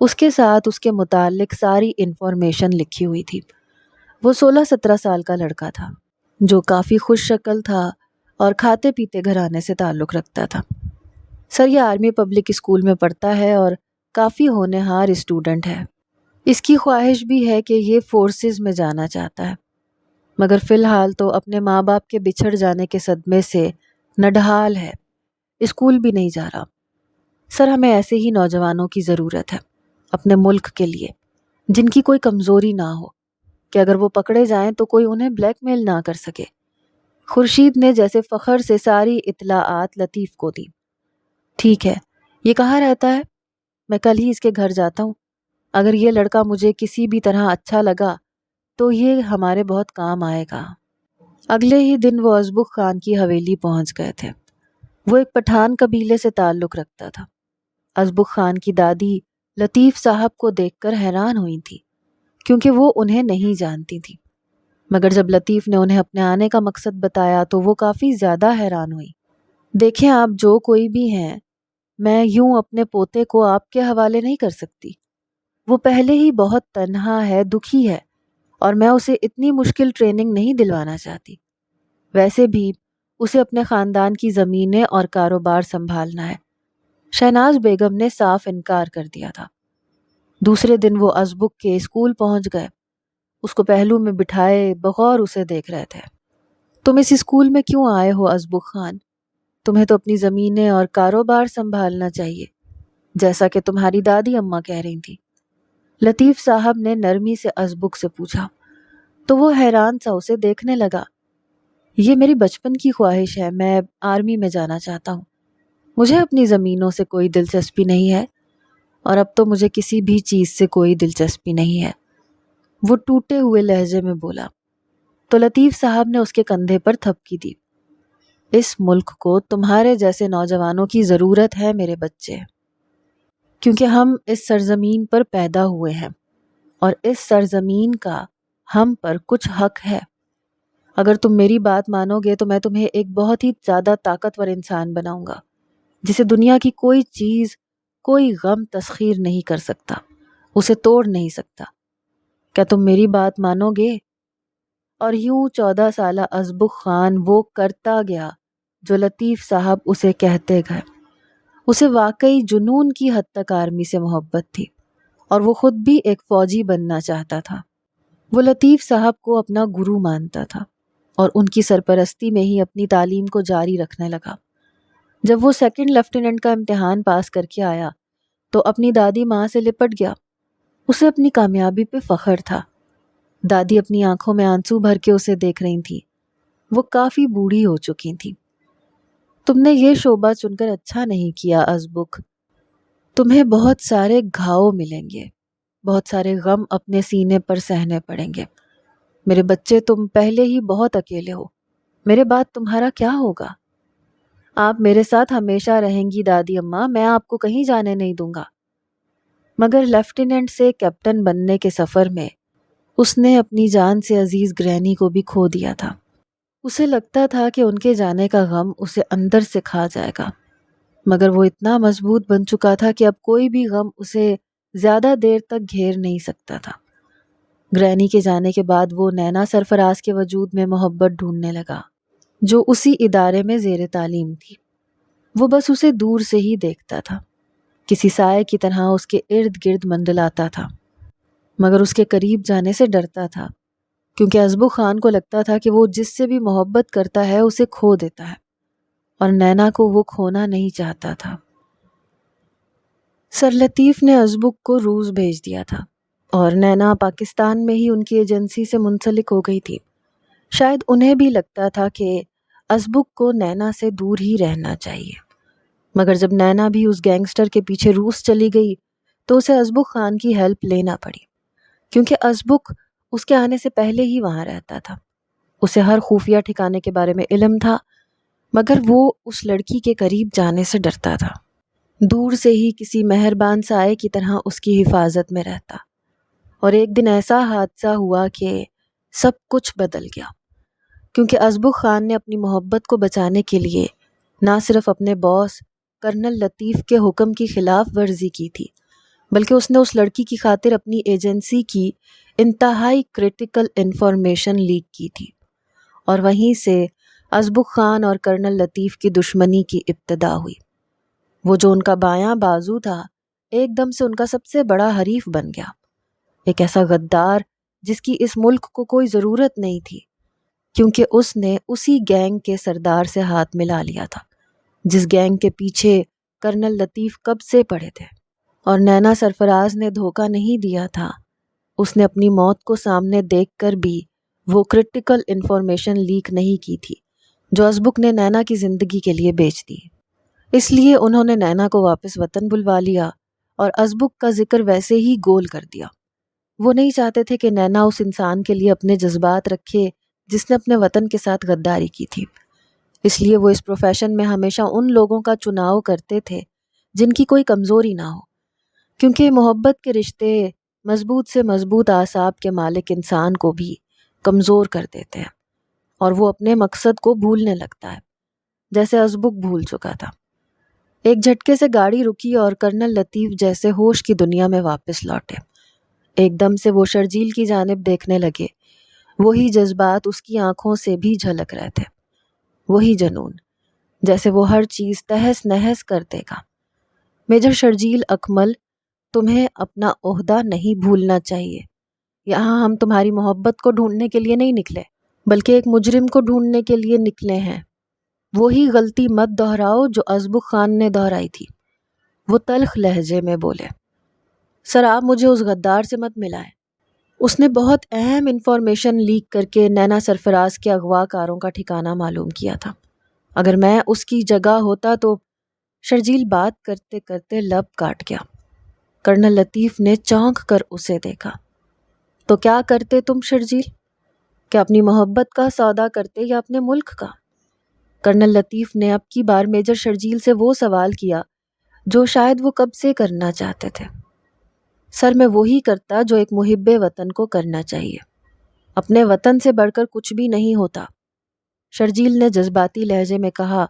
اس کے ساتھ اس کے متعلق ساری انفارمیشن لکھی ہوئی تھی۔ وہ 16-17 سال کا لڑکا تھا جو کافی خوش شکل تھا اور کھاتے پیتے گھرانے سے تعلق رکھتا تھا۔ سر، یہ آرمی پبلک اسکول میں پڑھتا ہے اور کافی ہونہار اسٹوڈنٹ ہے۔ اس کی خواہش بھی ہے کہ یہ فورسز میں جانا چاہتا ہے، مگر فی الحال تو اپنے ماں باپ کے بچھڑ جانے کے صدمے سے نڈھال ہے، اسکول بھی نہیں جا رہا۔ سر، ہمیں ایسے ہی نوجوانوں کی ضرورت ہے اپنے ملک کے لیے، جن کی کوئی کمزوری نہ ہو کہ اگر وہ پکڑے جائیں تو کوئی انہیں بلیک میل نہ کر سکے۔ خورشید نے جیسے فخر سے ساری اطلاعات لطیف کو دی۔ ٹھیک ہے، یہ کہاں رہتا ہے؟ میں کل ہی اس کے گھر جاتا ہوں۔ اگر یہ لڑکا مجھے کسی بھی طرح اچھا لگا تو یہ ہمارے بہت کام آئے گا۔ اگلے ہی دن وہ ازبک خان کی حویلی پہنچ گئے تھے۔ وہ ایک پٹھان قبیلے سے تعلق رکھتا تھا۔ ازبک خان کی دادی لطیف صاحب کو دیکھ کر حیران ہوئی تھی، کیونکہ وہ انہیں نہیں جانتی تھی، مگر جب لطیف نے انہیں اپنے آنے کا مقصد بتایا تو وہ کافی زیادہ حیران ہوئی۔ دیکھیں، آپ جو کوئی بھی ہیں، میں یوں اپنے پوتے کو آپ کے حوالے نہیں کر سکتی۔ وہ پہلے ہی بہت تنہا ہے، دکھی ہے، اور میں اسے اتنی مشکل ٹریننگ نہیں دلوانا چاہتی۔ ویسے بھی اسے اپنے خاندان کی زمینیں اور کاروبار سنبھالنا ہے۔ شہناز بیگم نے صاف انکار کر دیا تھا۔ دوسرے دن وہ ازبک کے اسکول پہنچ گئے۔ اس کو پہلو میں بٹھائے بغور اسے دیکھ رہے تھے۔ تم اس اسکول میں کیوں آئے ہو ازبک خان؟ تمہیں تو اپنی زمینیں اور کاروبار سنبھالنا چاہیے، جیسا کہ تمہاری دادی اماں کہہ رہی تھی۔ لطیف صاحب نے نرمی سے ازبک سے پوچھا، تو وہ حیران سا اسے دیکھنے لگا۔ یہ میری بچپن کی خواہش ہے، میں آرمی میں جانا چاہتا ہوں۔ مجھے اپنی زمینوں سے کوئی دلچسپی نہیں ہے، اور اب تو مجھے کسی بھی چیز سے کوئی دلچسپی نہیں ہے، وہ ٹوٹے ہوئے لہجے میں بولا۔ تو لطیف صاحب نے اس کے کندھے پر تھپکی دی۔ اس ملک کو تمہارے جیسے نوجوانوں کی ضرورت ہے میرے بچے، کیونکہ ہم اس سرزمین پر پیدا ہوئے ہیں اور اس سرزمین کا ہم پر کچھ حق ہے۔ اگر تم میری بات مانو گے تو میں تمہیں ایک بہت ہی زیادہ طاقتور انسان بناؤں گا، جسے دنیا کی کوئی چیز، کوئی غم تسخیر نہیں کر سکتا، اسے توڑ نہیں سکتا۔ کیا تم میری بات مانو گے؟ اور یوں 14 سالہ ازبک خان وہ کرتا گیا جو لطیف صاحب اسے کہتے گئے۔ اسے واقعی جنون کی حد تک آرمی سے محبت تھی، اور وہ خود بھی ایک فوجی بننا چاہتا تھا۔ وہ لطیف صاحب کو اپنا گرو مانتا تھا اور ان کی سرپرستی میں ہی اپنی تعلیم کو جاری رکھنے لگا۔ جب وہ سیکنڈ لیفٹیننٹ کا امتحان پاس کر کے آیا تو اپنی دادی ماں سے لپٹ گیا۔ اسے اپنی کامیابی پہ فخر تھا۔ دادی اپنی آنکھوں میں آنسو بھر کے اسے دیکھ رہی تھی۔ وہ کافی بوڑھی ہو چکی تھی۔ تم نے یہ شعبہ چن کر اچھا نہیں کیا ازبک، تمہیں بہت سارے گھاؤ ملیں گے، بہت سارے غم اپنے سینے پر سہنے پڑیں گے۔ میرے بچے، تم پہلے ہی بہت اکیلے ہو، میرے بعد تمہارا کیا ہوگا؟ آپ میرے ساتھ ہمیشہ رہیں گی دادی اماں، میں آپ کو کہیں جانے نہیں دوں گا۔ مگر لیفٹیننٹ سے کیپٹن بننے کے سفر میں اس نے اپنی جان سے عزیز گرینی کو بھی کھو دیا تھا۔ اسے لگتا تھا کہ ان کے جانے کا غم اسے اندر سے کھا جائے گا، مگر وہ اتنا مضبوط بن چکا تھا کہ اب کوئی بھی غم اسے زیادہ دیر تک گھیر نہیں سکتا تھا۔ گرینی کے جانے کے بعد وہ نینا سرفراز کے وجود میں محبت ڈھونڈنے لگا جو اسی ادارے میں زیر تعلیم تھی۔ وہ بس اسے دور سے ہی دیکھتا تھا، کسی سائے کی طرح اس کے ارد گرد منڈلاتا تھا، مگر اس کے قریب جانے سے ڈرتا تھا، کیونکہ ازبک خان کو لگتا تھا کہ وہ جس سے بھی محبت کرتا ہے اسے کھو دیتا ہے، اور نینا کو وہ کھونا نہیں چاہتا تھا۔ سر لطیف نے ازبک کو روس بھیج دیا تھا، اور نینا پاکستان میں ہی ان کی ایجنسی سے منسلک ہو گئی تھی۔ شاید انہیں بھی لگتا تھا کہ ازبک کو نینا سے دور ہی رہنا چاہیے، مگر جب نینا بھی اس گینگسٹر کے پیچھے روس چلی گئی تو اسے ازبک خان کی ہیلپ لینا پڑی، کیونکہ ازبک اس کے آنے سے پہلے ہی وہاں رہتا تھا۔ اسے ہر خفیہ ٹھکانے کے بارے میں علم تھا، مگر وہ اس لڑکی کے قریب جانے سے ڈرتا تھا، دور سے ہی کسی مہربان سائے کی طرح اس کی حفاظت میں رہتا۔ اور ایک دن ایسا حادثہ ہوا کہ سب کچھ بدل گیا، کیونکہ ازبک خان نے اپنی محبت کو بچانے کے لیے نہ صرف اپنے باس کرنل لطیف کے حکم کی خلاف ورزی کی تھی، بلکہ اس نے اس لڑکی کی خاطر اپنی ایجنسی کی انتہائی کرٹیکل انفارمیشن لیک کی تھی، اور وہیں سے ازبک خان اور کرنل لطیف کی دشمنی کی ابتدا ہوئی۔ وہ جو ان کا بایاں بازو تھا ایک دم سے ان کا سب سے بڑا حریف بن گیا، ایک ایسا غدار جس کی اس ملک کو کوئی ضرورت نہیں تھی، کیونکہ اس نے اسی گینگ کے سردار سے ہاتھ ملا لیا تھا جس گینگ کے پیچھے کرنل لطیف کب سے پڑے تھے۔ اور نینا سرفراز نے دھوکہ نہیں دیا تھا، اس نے اپنی موت کو سامنے دیکھ کر بھی وہ کرٹیکل انفارمیشن لیک نہیں کی تھی جو ازبک نے نینا کی زندگی کے لیے بیچ دی۔ اس لیے انہوں نے نینا کو واپس وطن بلوا لیا اور ازبک کا ذکر ویسے ہی گول کر دیا۔ وہ نہیں چاہتے تھے کہ نینا اس انسان کے لیے اپنے جذبات رکھے جس نے اپنے وطن کے ساتھ غداری کی تھی، اس لیے وہ اس پروفیشن میں ہمیشہ ان لوگوں کا چناؤ کرتے تھے جن کی کوئی کمزوری نہ ہو، کیونکہ محبت کے رشتے مضبوط سے مضبوط اعصاب کے مالک انسان کو بھی کمزور کر دیتے ہیں، اور وہ اپنے مقصد کو بھولنے لگتا ہے، جیسے ازبک بھول چکا تھا۔ ایک جھٹکے سے گاڑی رکی اور کرنل لطیف جیسے ہوش کی دنیا میں واپس لوٹے۔ ایک دم سے وہ شرجیل کی جانب دیکھنے لگے، وہی جذبات اس کی آنکھوں سے بھی جھلک رہے تھے، وہی جنون، جیسے وہ ہر چیز تہس نہس کر دے گا۔ میجر شرجیل اکمل، تمہیں اپنا عہدہ نہیں بھولنا چاہیے۔ یہاں ہم تمہاری محبت کو ڈھونڈنے کے لیے نہیں نکلے، بلکہ ایک مجرم کو ڈھونڈنے کے لیے نکلے ہیں۔ وہی غلطی مت دہراؤ جو ازبک خان نے دہرائی تھی۔ وہ تلخ لہجے میں بولے، سر آپ مجھے اس غدار سے مت ملائیں، اس نے بہت اہم انفارمیشن لیک کر کے نینا سرفراز کے اغوا کاروں کا ٹھکانہ معلوم کیا تھا۔ اگر میں اس کی جگہ ہوتا تو… شرجیل بات کرتے کرتے لب کاٹ گیا۔ کرنل لطیف نے چونک کر اسے دیکھا۔ تو کیا کرتے تم شرجیل؟ کیا اپنی محبت کا سودا کرتے یا اپنے ملک کا؟ کرنل لطیف نے اب کی بار میجر شرجیل سے وہ سوال کیا جو شاید وہ کب سے کرنا چاہتے تھے۔ سر میں وہی کرتا جو ایک محب وطن کو کرنا چاہیے، اپنے وطن سے بڑھ کر کچھ بھی نہیں ہوتا، شرجیل نے جذباتی لہجے میں کہا۔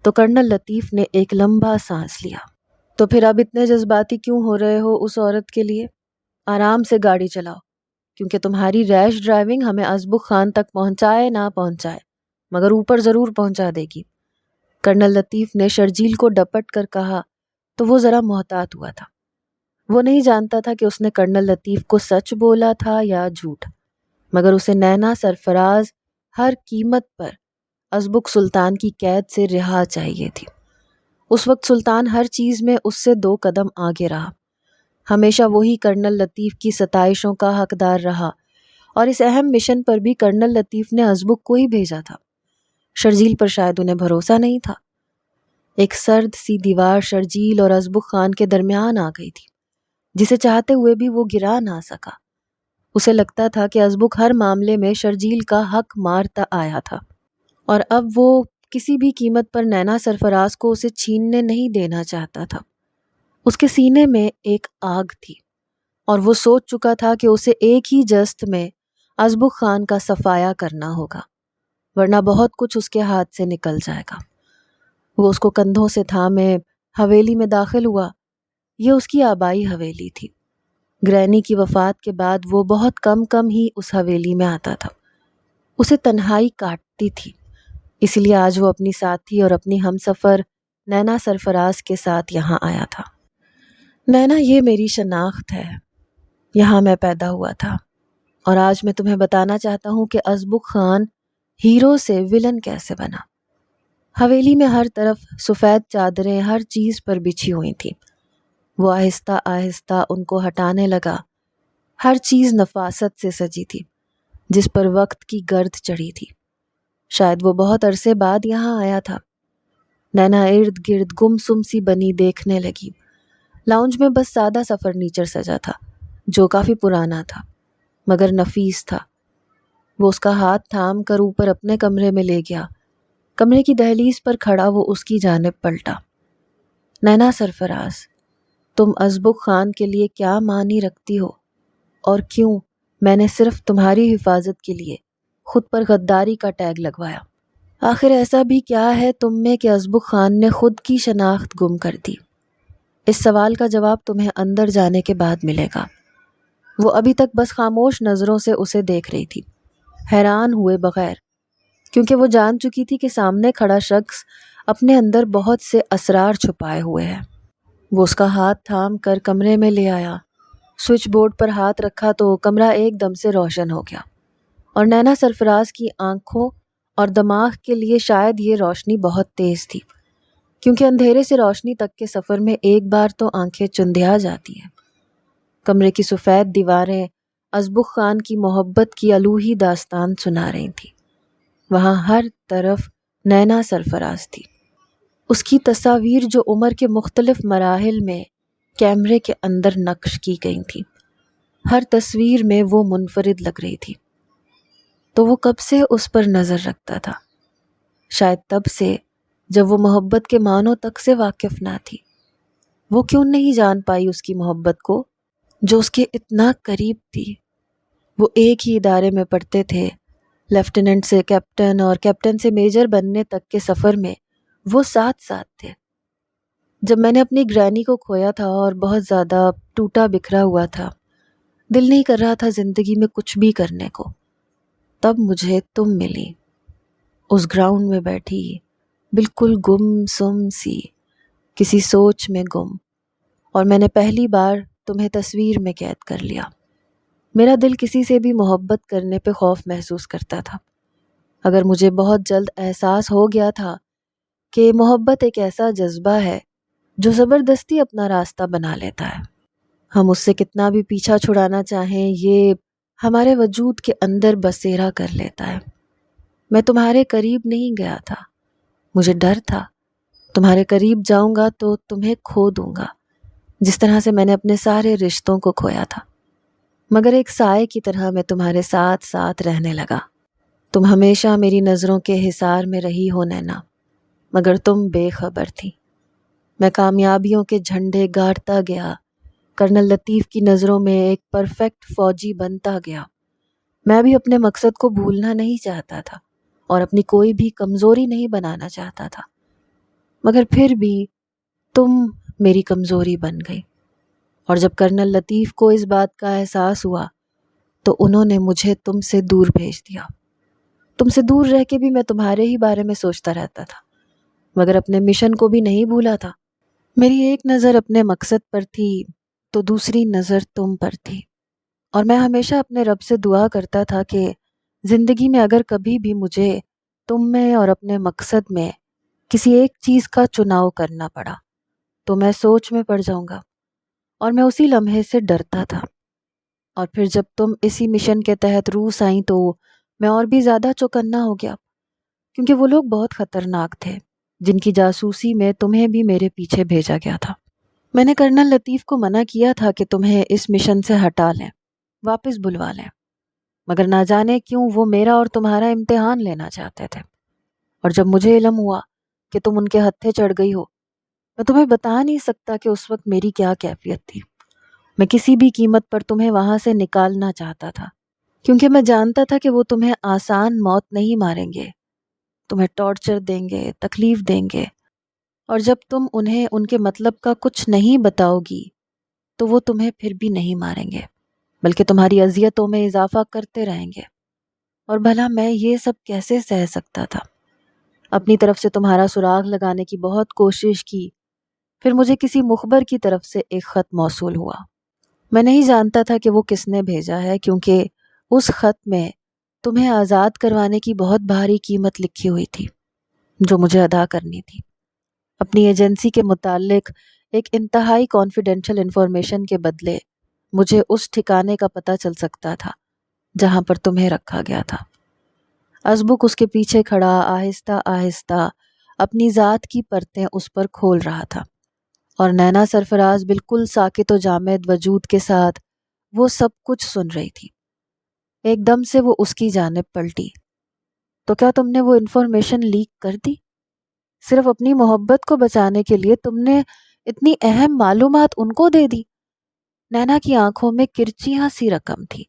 تو کرنل لطیف نے ایک لمبا سانس لیا۔ تو پھر اب اتنے جذباتی کیوں ہو رہے ہو اس عورت کے لیے؟ آرام سے گاڑی چلاؤ، کیونکہ تمہاری ریش ڈرائیونگ ہمیں ازبک خان تک پہنچائے نہ پہنچائے مگر اوپر ضرور پہنچا دے گی۔ کرنل لطیف نے شرجیل کو ڈپٹ کر کہا تو وہ ذرا محتاط ہوا تھا۔ وہ نہیں جانتا تھا کہ اس نے کرنل لطیف کو سچ بولا تھا یا جھوٹ، مگر اسے نینا سرفراز ہر قیمت پر ازبک سلطان کی قید سے رہا چاہیے تھی۔ اس وقت سلطان ہر چیز میں اس سے 2 قدم آگے رہا، ہمیشہ وہی کرنل لطیف کی ستائشوں کا حقدار رہا، اور اس اہم مشن پر بھی کرنل لطیف نے ازبک کو ہی بھیجا تھا۔ شرجیل پر شاید انہیں بھروسہ نہیں تھا۔ ایک سرد سی دیوار شرجیل اور ازبک خان کے درمیان آ گئی تھی، جسے چاہتے ہوئے بھی وہ گرا نہ سکا۔ اسے لگتا تھا کہ ازبک ہر معاملے میں شرجیل کا حق مارتا آیا تھا، اور اب وہ کسی بھی قیمت پر نینا سرفراز کو اسے چھیننے نہیں دینا چاہتا تھا۔ اس کے سینے میں ایک آگ تھی، اور وہ سوچ چکا تھا کہ اسے ایک ہی جست میں ازبک خان کا صفایا کرنا ہوگا، ورنہ بہت کچھ اس کے ہاتھ سے نکل جائے گا۔ وہ اس کو کندھوں سے تھامے حویلی میں داخل ہوا۔ یہ اس کی آبائی حویلی تھی، گرینی کی وفات کے بعد وہ بہت کم ہی اس حویلی میں آتا تھا۔ اسے تنہائی کاٹتی تھی، اس لیے آج وہ اپنی ساتھی اور اپنی ہمسفر نینا سرفراز کے ساتھ یہاں آیا تھا۔ نینا، یہ میری شناخت ہے، یہاں میں پیدا ہوا تھا، اور آج میں تمہیں بتانا چاہتا ہوں کہ ازبک خان ہیرو سے ولن کیسے بنا۔ حویلی میں ہر طرف سفید چادریں ہر چیز پر بچھی ہوئی تھیں۔ وہ آہستہ آہستہ ان کو ہٹانے لگا۔ ہر چیز نفاست سے سجی تھی، جس پر وقت کی گرد چڑھی تھی۔ شاید وہ بہت عرصے بعد یہاں آیا تھا۔ نینا ارد گرد گمسم سی بنی دیکھنے لگی۔ لاؤنج میں بس سادہ سا فرنیچر سجا تھا، جو کافی پرانا تھا مگر نفیس تھا۔ وہ اس کا ہاتھ تھام کر اوپر اپنے کمرے میں لے گیا۔ کمرے کی دہلیز پر کھڑا وہ اس کی جانب پلٹا۔ نینا سرفراز، تم ازبک خان کے لیے کیا معنی رکھتی ہو، اور کیوں میں نے صرف تمہاری حفاظت کے لیے خود پر غداری کا ٹیگ لگوایا؟ آخر ایسا بھی کیا ہے تم میں کہ ازبک خان نے خود کی شناخت گم کر دی؟ اس سوال کا جواب تمہیں اندر جانے کے بعد ملے گا۔ وہ ابھی تک بس خاموش نظروں سے اسے دیکھ رہی تھی، حیران ہوئے بغیر، کیونکہ وہ جان چکی تھی کہ سامنے کھڑا شخص اپنے اندر بہت سے اسرار چھپائے ہوئے ہے۔ وہ اس کا ہاتھ تھام کر کمرے میں لے آیا۔ سوئچ بورڈ پر ہاتھ رکھا تو کمرہ ایک دم سے روشن ہو گیا، اور نینا سرفراز کی آنکھوں اور دماغ کے لیے شاید یہ روشنی بہت تیز تھی، کیونکہ اندھیرے سے روشنی تک کے سفر میں ایک بار تو آنکھیں چندھیا جاتی ہیں۔ کمرے کی سفید دیواریں ازبک خان کی محبت کی الوہی داستان سنا رہی تھیں۔ وہاں ہر طرف نینا سرفراز تھی، اس کی تصاویر جو عمر کے مختلف مراحل میں کیمرے کے اندر نقش کی گئی تھیں۔ ہر تصویر میں وہ منفرد لگ رہی تھی۔ تو وہ کب سے اس پر نظر رکھتا تھا؟ شاید تب سے جب وہ محبت کے معنوں تک سے واقف نہ تھی۔ وہ کیوں نہیں جان پائی اس کی محبت کو جو اس کے اتنا قریب تھی؟ وہ ایک ہی ادارے میں پڑھتے تھے، لیفٹیننٹ سے کیپٹن اور کیپٹن سے میجر بننے تک کے سفر میں وہ ساتھ ساتھ تھے۔ جب میں نے اپنی گرینی کو کھویا تھا اور بہت زیادہ ٹوٹا بکھرا ہوا تھا، دل نہیں کر رہا تھا زندگی میں کچھ بھی کرنے کو، تب مجھے تم ملی، اس گراؤنڈ میں بیٹھی، بالکل گم سم سی، کسی سوچ میں گم، اور میں نے پہلی بار تمہیں تصویر میں قید کر لیا۔ میرا دل کسی سے بھی محبت کرنے پہ خوف محسوس کرتا تھا، اگر مجھے بہت جلد احساس ہو گیا تھا کہ محبت ایک ایسا جذبہ ہے جو زبردستی اپنا راستہ بنا لیتا ہے۔ ہم اس سے کتنا بھی پیچھا چھڑانا چاہیں، یہ ہمارے وجود کے اندر بسیرا کر لیتا ہے۔ میں تمہارے قریب نہیں گیا تھا، مجھے ڈر تھا تمہارے قریب جاؤں گا تو تمہیں کھو دوں گا، جس طرح سے میں نے اپنے سارے رشتوں کو کھویا تھا۔ مگر ایک سائے کی طرح میں تمہارے ساتھ ساتھ رہنے لگا۔ تم ہمیشہ میری نظروں کے حصار میں رہی ہو نینا، مگر تم بے خبر تھی۔ میں کامیابیوں کے جھنڈے گاڑتا گیا، کرنل لطیف کی نظروں میں ایک پرفیکٹ فوجی بنتا گیا۔ میں بھی اپنے مقصد کو بھولنا نہیں چاہتا تھا اور اپنی کوئی بھی کمزوری نہیں بنانا چاہتا تھا، مگر پھر بھی تم میری کمزوری بن گئی، اور جب کرنل لطیف کو اس بات کا احساس ہوا تو انہوں نے مجھے تم سے دور بھیج دیا۔ تم سے دور رہ کے بھی میں تمہارے ہی بارے میں سوچتا رہتا تھا، مگر اپنے مشن کو بھی نہیں بھولا تھا۔ میری ایک نظر اپنے مقصد پر تھی تو دوسری نظر تم پر تھی، اور میں ہمیشہ اپنے رب سے دعا کرتا تھا کہ زندگی میں اگر کبھی بھی مجھے تم میں اور اپنے مقصد میں کسی ایک چیز کا چناؤ کرنا پڑا تو میں سوچ میں پڑ جاؤں گا، اور میں اسی لمحے سے ڈرتا تھا۔ اور پھر جب تم اسی مشن کے تحت روس آئیں تو میں اور بھی زیادہ چوکنا ہو گیا، کیونکہ وہ لوگ بہت خطرناک تھے جن کی جاسوسی میں تمہیں بھی میرے پیچھے بھیجا گیا تھا۔ میں نے کرنل لطیف کو منع کیا تھا کہ تمہیں اس مشن سے ہٹا لیں، واپس بلوا لیں، مگر نہ جانے کیوں وہ میرا اور تمہارا امتحان لینا چاہتے تھے۔ اور جب مجھے علم ہوا کہ تم ان کے ہتھے چڑھ گئی ہو، میں تمہیں بتا نہیں سکتا کہ اس وقت میری کیا کیفیت تھی۔ میں کسی بھی قیمت پر تمہیں وہاں سے نکالنا چاہتا تھا، کیونکہ میں جانتا تھا کہ وہ تمہیں آسان موت نہیں ماریں گے، تمہیں ٹارچر دیں گے، تکلیف دیں گے، اور جب تم انہیں ان کے مطلب کا کچھ نہیں بتاؤ گی تو وہ تمہیں پھر بھی نہیں ماریں گے، بلکہ تمہاری اذیتوں میں اضافہ کرتے رہیں گے۔ اور بھلا میں یہ سب کیسے سہ سکتا تھا؟ اپنی طرف سے تمہارا سراغ لگانے کی بہت کوشش کی، پھر مجھے کسی مخبر کی طرف سے ایک خط موصول ہوا۔ میں نہیں جانتا تھا کہ وہ کس نے بھیجا ہے، کیونکہ اس خط میں تمہیں آزاد کروانے کی بہت بھاری قیمت لکھی ہوئی تھی جو مجھے ادا کرنی تھی۔ اپنی ایجنسی کے متعلق ایک انتہائی کانفیڈینشیل انفارمیشن کے بدلے مجھے اس ٹھکانے کا پتہ چل سکتا تھا جہاں پر تمہیں رکھا گیا تھا۔ ازبک اس کے پیچھے کھڑا آہستہ آہستہ اپنی ذات کی پرتیں اس پر کھول رہا تھا، اور نینا سرفراز بالکل ساکت و جامد وجود کے ساتھ وہ سب کچھ سن رہی تھی۔ ایک دم سے وہ اس کی جانب پلٹی۔ تو کیا تم نے وہ انفارمیشن لیک کر دی؟ صرف اپنی محبت کو بچانے کے لیے تم نے اتنی اہم معلومات ان کو دے دی؟ نینا کی آنکھوں میں کرچیاں سی رقم تھی،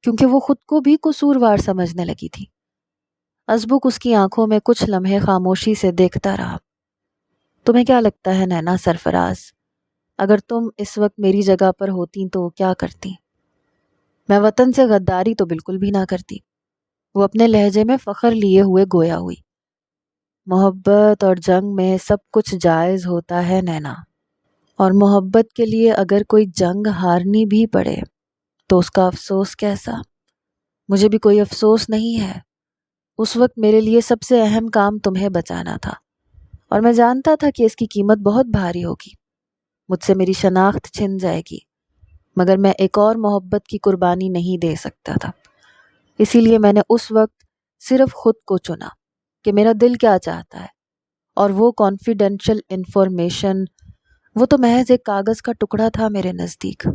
کیونکہ وہ خود کو بھی قصوروار سمجھنے لگی تھی۔ ازبک اس کی آنکھوں میں کچھ لمحے خاموشی سے دیکھتا رہا۔ تمہیں کیا لگتا ہے نینا سرفراز، اگر تم اس وقت میری جگہ پر ہوتی تو کیا کرتی؟ میں وطن سے غداری تو بالکل بھی نہ کرتی، وہ اپنے لہجے میں فخر لیے ہوئے گویا ہوئی۔ محبت اور جنگ میں سب کچھ جائز ہوتا ہے نینا، اور محبت کے لیے اگر کوئی جنگ ہارنی بھی پڑے تو اس کا افسوس کیسا؟ مجھے بھی کوئی افسوس نہیں ہے۔ اس وقت میرے لیے سب سے اہم کام تمہیں بچانا تھا، اور میں جانتا تھا کہ اس کی قیمت بہت بھاری ہوگی، مجھ سے میری شناخت چھن جائے گی، مگر میں ایک اور محبت کی قربانی نہیں دے سکتا تھا۔ اسی لیے میں نے اس وقت صرف خود کو چنا کہ میرا دل کیا چاہتا ہے، اور وہ کانفیڈینشیل انفارمیشن، وہ تو محض ایک کاغذ کا ٹکڑا تھا میرے نزدیک۔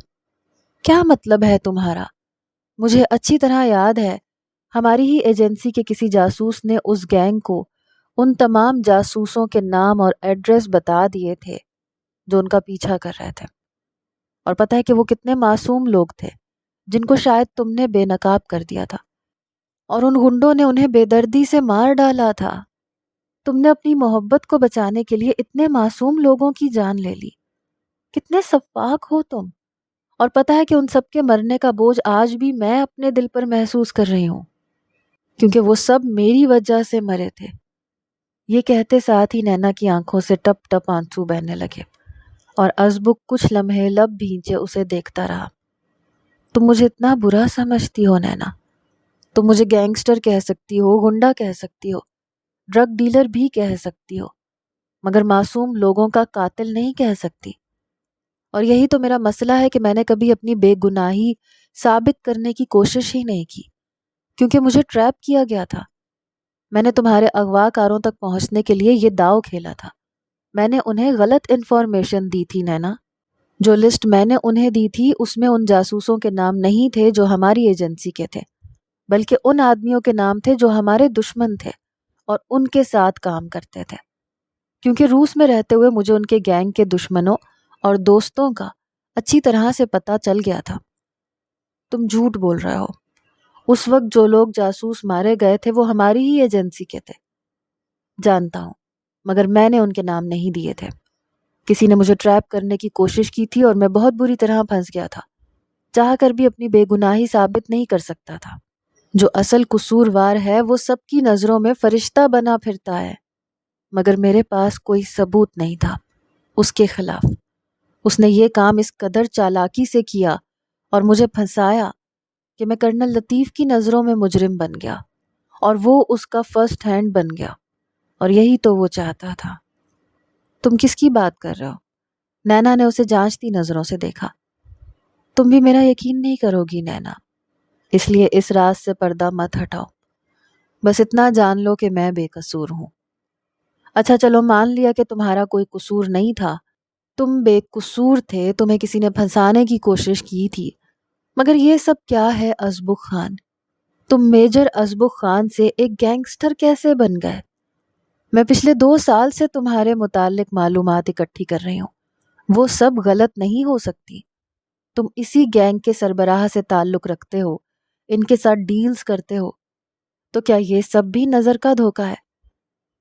کیا مطلب ہے تمہارا؟ مجھے اچھی طرح یاد ہے ہماری ہی ایجنسی کے کسی جاسوس نے اس گینگ کو ان تمام جاسوسوں کے نام اور ایڈریس بتا دیے تھے جو ان کا پیچھا کر رہے تھے، اور پتہ ہے کہ وہ کتنے معصوم لوگ تھے جن کو شاید تم نے بے نقاب کر دیا تھا، اور ان گنڈوں نے انہیں بے دردی سے مار ڈالا تھا۔ تم نے اپنی محبت کو بچانے کے لیے اتنے معصوم لوگوں کی جان لے لی۔ کتنے سفاک ہو تم، اور پتہ ہے کہ ان سب کے مرنے کا بوجھ آج بھی میں اپنے دل پر محسوس کر رہی ہوں، کیونکہ وہ سب میری وجہ سے مرے تھے۔ یہ کہتے ساتھ ہی نینا کی آنکھوں سے ٹپ ٹپ آنسو بہنے لگے، اور ازبک کچھ لمحے لب بھینچے اسے دیکھتا رہا۔ تم مجھے اتنا برا سمجھتی ہو نینا، تم مجھے گینگسٹر کہہ سکتی ہو، گنڈا کہہ سکتی ہو، ڈرگ ڈیلر بھی کہہ سکتی ہو، مگر معصوم لوگوں کا قاتل نہیں کہہ سکتی۔ اور یہی تو میرا مسئلہ ہے کہ میں نے کبھی اپنی بے گناہی ثابت کرنے کی کوشش ہی نہیں کی، کیونکہ مجھے ٹریپ کیا گیا تھا۔ میں نے تمہارے اغوا کاروں تک پہنچنے کے لیے یہ داؤ کھیلا تھا۔ میں نے انہیں غلط انفارمیشن دی تھی نینا۔ جو لسٹ میں نے انہیں دی تھی اس میں ان جاسوسوں کے نام نہیں تھے جو ہماری ایجنسی کے تھے، بلکہ ان آدمیوں کے نام تھے جو ہمارے دشمن تھے اور ان کے ساتھ کام کرتے تھے، کیونکہ روس میں رہتے ہوئے مجھے ان کے گینگ کے دشمنوں اور دوستوں کا اچھی طرح سے پتہ چل گیا تھا۔ تم جھوٹ بول رہے ہو۔ اس وقت جو لوگ جاسوس مارے گئے تھے وہ ہماری ہی ایجنسی کے تھے۔ جانتا ہوں، مگر میں نے ان کے نام نہیں دیے تھے۔ کسی نے مجھے ٹریپ کرنے کی کوشش کی تھی اور میں بہت بری طرح پھنس گیا تھا، چاہ کر بھی اپنی بے گناہی ثابت نہیں کر سکتا تھا۔ جو اصل قصوروار ہے وہ سب کی نظروں میں فرشتہ بنا پھرتا ہے، مگر میرے پاس کوئی ثبوت نہیں تھا اس کے خلاف۔ اس نے یہ کام اس قدر چالاکی سے کیا اور مجھے پھنسایا کہ میں کرنل لطیف کی نظروں میں مجرم بن گیا، اور وہ اس کا فرسٹ ہینڈ بن گیا، اور یہی تو وہ چاہتا تھا۔ تم کس کی بات کر رہے ہو؟ نینا نے اسے جانچتی نظروں سے دیکھا۔ تم بھی میرا یقین نہیں کرو گی نینا، اس لیے اس راز سے پردہ مت ہٹاؤ۔ بس اتنا جان لو کہ میں بے قصور ہوں۔ اچھا چلو، مان لیا کہ تمہارا کوئی قصور نہیں تھا، تم بے قصور تھے، تمہیں کسی نے پھنسانے کی کوشش کی تھی، مگر یہ سب کیا ہے ازبک خان؟ تم میجر ازبک خان سے ایک گینگسٹر کیسے بن گئے؟ میں پچھلے 2 سال سے تمہارے متعلق معلومات اکٹھی کر رہی ہوں، وہ سب غلط نہیں ہو سکتی۔ تم اسی گینگ کے سربراہ سے تعلق رکھتے ہو، ان کے ساتھ ڈیلز کرتے ہو، تو کیا یہ سب بھی نظر کا دھوکہ ہے؟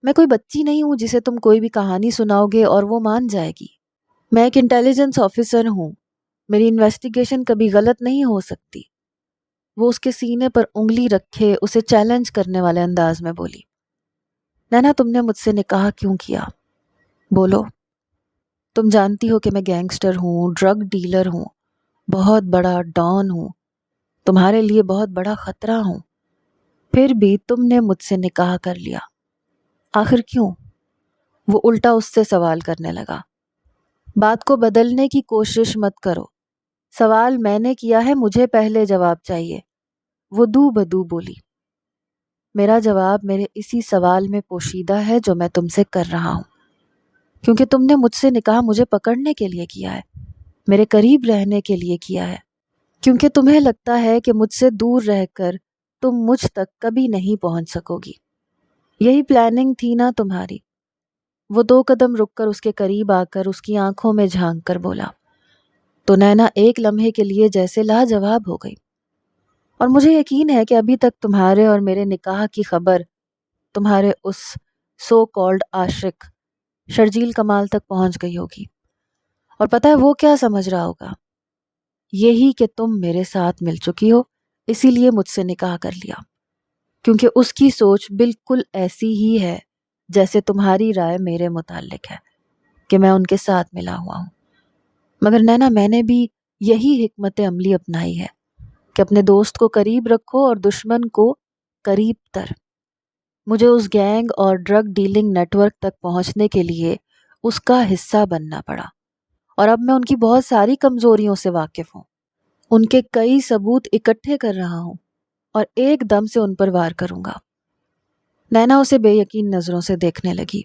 میں کوئی بچی نہیں ہوں جسے تم کوئی بھی کہانی سناؤ گے اور وہ مان جائے گی۔ میں ایک انٹیلیجنس آفیسر ہوں، میری انویسٹیگیشن کبھی غلط نہیں ہو سکتی۔ وہ اس کے سینے پر انگلی رکھے اسے چیلنج کرنے والے انداز میں بولی۔ نینا تم نے مجھ سے نکاح کیوں کیا؟ بولو۔ تم جانتی ہو کہ میں گینگسٹر ہوں، ڈرگ ڈیلر ہوں، بہت بڑا ڈان ہوں، تمہارے لیے بہت بڑا خطرہ ہوں، پھر بھی تم نے مجھ سے نکاح کر لیا، آخر کیوں؟ وہ الٹا اس سے سوال کرنے لگا۔ بات کو بدلنے کی کوشش مت کرو، سوال میں نے کیا ہے، مجھے پہلے جواب چاہیے، وہ دو بدو بولی۔ میرا جواب میرے اسی سوال میں پوشیدہ ہے جو میں تم سے کر رہا ہوں، کیونکہ تم نے مجھ سے نکاح مجھے پکڑنے کے لیے کیا ہے، میرے قریب رہنے کے لیے کیا ہے، کیونکہ تمہیں لگتا ہے کہ مجھ سے دور رہ کر تم مجھ تک کبھی نہیں پہنچ سکو گی، یہی پلاننگ تھی نا تمہاری؟ وہ 2 قدم رک کر اس کے قریب آ کر اس کی آنکھوں میں جھانک کر بولا۔ تو نینا ایک لمحے کے لیے جیسے لاجواب ہو گئی۔ اور مجھے یقین ہے کہ ابھی تک تمہارے اور میرے نکاح کی خبر تمہارے اس سو کالڈ عاشق شرجیل کمال تک پہنچ گئی ہوگی، اور پتہ ہے وہ کیا سمجھ رہا ہوگا؟ یہی کہ تم میرے ساتھ مل چکی ہو، اسی لیے مجھ سے نکاح کر لیا، کیونکہ اس کی سوچ بالکل ایسی ہی ہے جیسے تمہاری رائے میرے متعلق ہے کہ میں ان کے ساتھ ملا ہوا ہوں۔ مگر نینا میں نے بھی یہی حکمت عملی اپنائی ہے کہ اپنے دوست کو قریب رکھو اور دشمن کو قریب تر۔ مجھے اس گینگ اور ڈرگ ڈیلنگ نیٹ ورک تک پہنچنے کے لیے اس کا حصہ بننا پڑا، اور اب میں ان کی بہت ساری کمزوریوں سے واقف ہوں، ان کے کئی ثبوت اکٹھے کر رہا ہوں اور ایک دم سے ان پر وار کروں گا۔ نینا اسے بے یقین نظروں سے دیکھنے لگی۔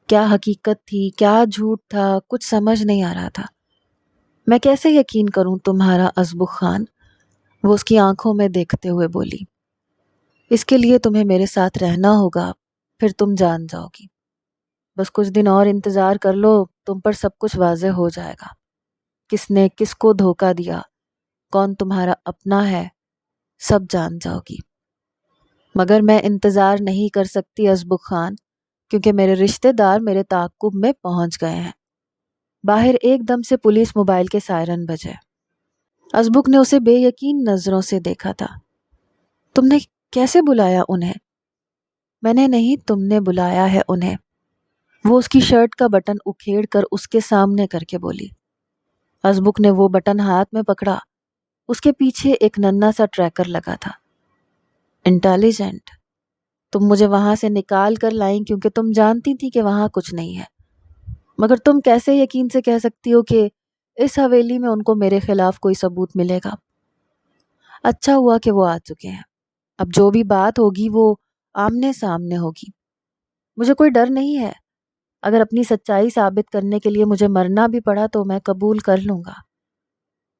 کیا حقیقت تھی، کیا جھوٹ تھا، کچھ سمجھ نہیں آ رہا تھا۔ میں کیسے یقین کروں تمہارا ازبک خان؟ وہ اس کی آنکھوں میں دیکھتے ہوئے بولی۔ اس کے لیے تمہیں میرے ساتھ رہنا ہوگا، پھر تم جان جاؤ گی۔ بس کچھ دن اور انتظار کر لو، تم پر سب کچھ واضح ہو جائے گا، کس نے کس کو دھوکہ دیا، کون تمہارا اپنا ہے، سب جان جاؤ گی۔ مگر میں انتظار نہیں کر سکتی ازبک خان، کیونکہ میرے رشتہ دار میرے تعاقب میں پہنچ گئے ہیں۔ باہر ایک دم سے پولیس موبائل کے سائرن بجے۔ ازبک نے اسے بے یقین نظروں سے دیکھا تھا۔ تم نے کیسے بلایا انہیں؟ میں نے نہیں، تم نے بلایا ہے انہیں۔ وہ اس کی شرٹ کا بٹن اکھیڑ کر اس کے سامنے کر کے بولی۔ ازبک نے وہ بٹن ہاتھ میں پکڑا، اس کے پیچھے ایک ننھا سا ٹریکر لگا تھا۔ انٹیلیجنٹ، تم مجھے وہاں سے نکال کر لائیں کیونکہ تم جانتی تھی کہ وہاں کچھ نہیں ہے، مگر تم کیسے یقین سے کہہ سکتی ہو کہ اس حویلی میں ان کو میرے خلاف کوئی ثبوت ملے گا؟ اچھا ہوا کہ وہ آ چکے ہیں، اب جو بھی بات ہوگی وہ آمنے سامنے ہوگی۔ مجھے کوئی ڈر نہیں ہے، اگر اپنی سچائی ثابت کرنے کے لیے مجھے مرنا بھی پڑا تو میں قبول کر لوں گا۔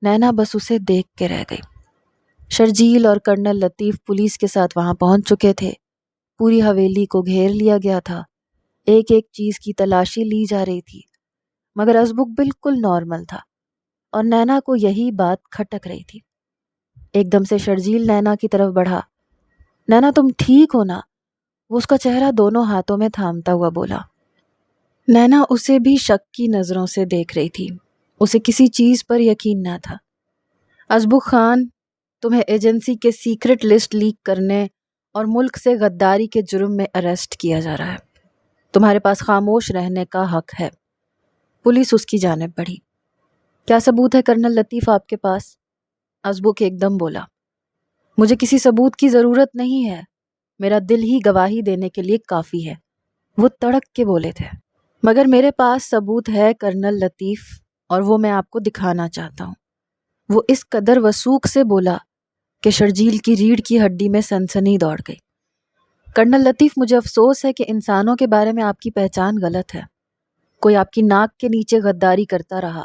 نینا بس اسے دیکھ کے رہ گئی۔ شرجیل اور کرنل لطیف پولیس کے ساتھ وہاں پہنچ چکے تھے، پوری حویلی کو گھیر لیا گیا تھا، ایک ایک چیز کی تلاشی لی جا رہی تھی، مگر ازبک بالکل نارمل تھا، اور نینا کو یہی بات کھٹک رہی تھی۔ ایک دم سے شرجیل نینا کی طرف بڑھا۔ نینا تم ٹھیک ہو نا؟ وہ اس کا چہرہ دونوں ہاتھوں میں تھامتا ہوا بولا۔ نینا اسے بھی شک کی نظروں سے دیکھ رہی تھی، اسے کسی چیز پر یقین نہ تھا۔ ازبک خان، تمہیں ایجنسی کے سیکرٹ لسٹ لیک کرنے اور ملک سے غداری کے جرم میں اریسٹ کیا جا رہا ہے، تمہارے پاس خاموش رہنے کا حق ہے۔ پولیس اس کی جانب بڑھی۔ کیا ثبوت ہے کرنل لطیف آپ کے پاس؟ ازبک ایک دم بولا۔ مجھے کسی ثبوت کی ضرورت نہیں ہے، میرا دل ہی گواہی دینے کے لیے کافی ہے، وہ تڑک کے بولے تھے۔ مگر میرے پاس ثبوت ہے کرنل لطیف، اور وہ میں آپ کو دکھانا چاہتا ہوں۔ وہ اس قدر وثوق سے بولا کہ شرجیل کی ریڑھ کی ہڈی میں سنسنی دوڑ گئی۔ کرنل لطیف، مجھے افسوس ہے کہ انسانوں کے بارے میں آپ کی پہچان غلط ہے۔ کوئی آپ کی ناک کے نیچے غداری کرتا رہا،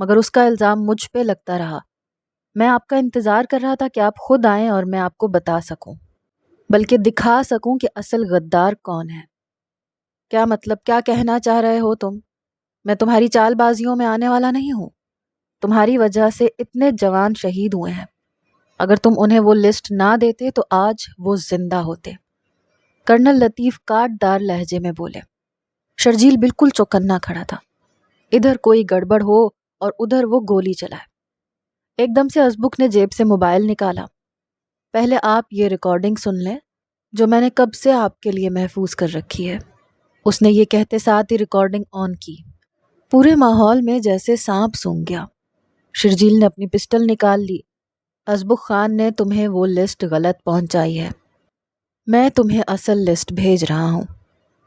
مگر اس کا الزام مجھ پہ لگتا رہا۔ میں آپ کا انتظار کر رہا تھا کہ آپ خود آئیں اور میں آپ کو بتا سکوں، بلکہ دکھا سکوں کہ اصل غدار کون ہے۔ کیا مطلب، کیا کہنا چاہ رہے ہو تم؟ میں تمہاری چال بازیوں میں آنے والا نہیں ہوں۔ تمہاری وجہ سے اتنے جوان شہید ہوئے ہیں، اگر تم انہیں وہ لسٹ نہ دیتے تو آج وہ زندہ ہوتے۔ کرنل لطیف کاٹ دار لہجے میں بولے۔ شرجیل بالکل چوکنا کھڑا تھا۔ ادھر کوئی گڑبڑ ہو اور ادھر وہ گولی چلائے۔ ایک دم سے ازبک نے جیب سے موبائل نکالا۔ پہلے آپ یہ ریکارڈنگ سن لیں جو میں نے کب سے آپ کے لیے محفوظ کر رکھی ہے۔ اس نے یہ کہتے ساتھ ہی ریکارڈنگ آن کی۔ پورے ماحول میں جیسے سانپ سونگ گیا۔ شرجیل نے اپنی پسٹل نکال لی۔ ازبک خان نے تمہیں وہ لسٹ غلط پہنچائی ہے۔ میں تمہیں اصل لسٹ بھیج رہا ہوں،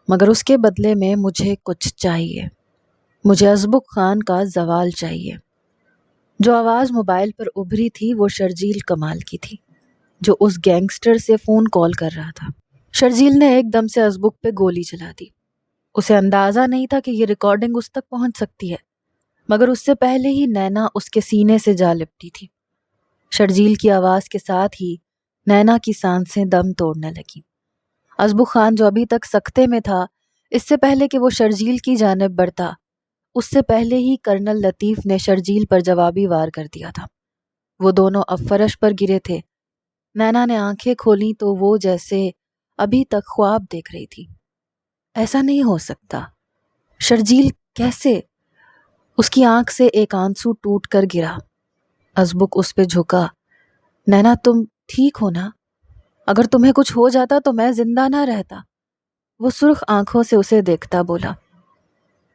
مگر اس کے بدلے میں مجھے کچھ چاہیے۔ مجھے ازبک خان کا زوال چاہیے۔ جو آواز موبائل پر ابھری تھی وہ شرجیل کمال کی تھی، جو اس گینگسٹر سے فون کال کر رہا تھا۔ شرجیل نے ایک دم سے ازبک پہ گولی چلا دی۔ اسے اندازہ نہیں تھا کہ یہ ریکارڈنگ اس تک پہنچ سکتی ہے، مگر اس سے پہلے ہی نینا اس کے سینے سے جا لپٹی تھی۔ شرجیل کی آواز کے ساتھ ہی نینا کی سانسیں دم توڑنے لگیں۔ ازبک خان جو ابھی تک سکتے میں تھا، اس سے پہلے کہ وہ شرجیل کی جانب بڑھتا، اس سے پہلے ہی کرنل لطیف نے شرجیل پر جوابی وار کر دیا تھا۔ وہ دونوں اب فرش پر گرے تھے۔ نینا نے آنکھیں کھولیں تو وہ جیسے ابھی تک خواب دیکھ رہی تھی۔ ایسا نہیں ہو سکتا۔ شرجیل کیسے؟ اس کی آنکھ سے ایک آنسو ٹوٹ کر گرا۔ ازبک اس پہ جھکا۔ نینا تم ٹھیک ہو نا؟ اگر تمہیں کچھ ہو جاتا تو میں زندہ نہ رہتا۔ وہ سرخ آنکھوں سے اسے دیکھتا بولا۔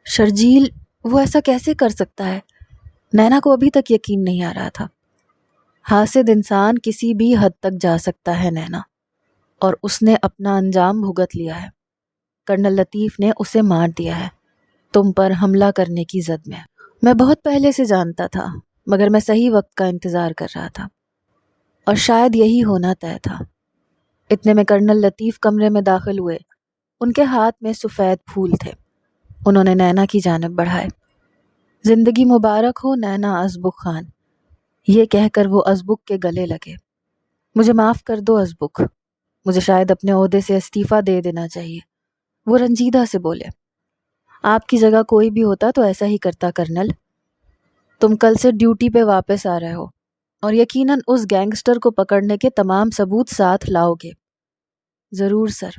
شرجیل وہ ایسا کیسے کر سکتا ہے؟ نینا کو ابھی تک یقین نہیں آ رہا تھا۔ حاسد انسان کسی بھی حد تک جا سکتا ہے نینا، اور اس نے اپنا انجام بھگت لیا ہے۔ کرنل لطیف نے اسے مار دیا ہے، تم پر حملہ کرنے کی زد میں۔ میں بہت پہلے سے جانتا تھا، مگر میں صحیح وقت کا انتظار کر رہا تھا، اور شاید یہی ہونا طے تھا۔ اتنے میں کرنل لطیف کمرے میں داخل ہوئے۔ ان کے ہاتھ میں سفید پھول تھے۔ انہوں نے نینا کی جانب بڑھائے۔ زندگی مبارک ہو نینا ازبک خان، یہ کہہ کر وہ ازبک کے گلے لگے۔ مجھے معاف کر دو ازبک، مجھے شاید اپنے عہدے سے استعفیٰ دے دینا چاہیے، وہ رنجیدہ سے بولے۔ آپ کی جگہ کوئی بھی ہوتا تو ایسا ہی کرتا کرنل۔ تم کل سے ڈیوٹی پہ واپس آ رہے ہو، اور یقیناً اس گینگسٹر کو پکڑنے کے تمام ثبوت ساتھ لاؤ گے۔ ضرور سر،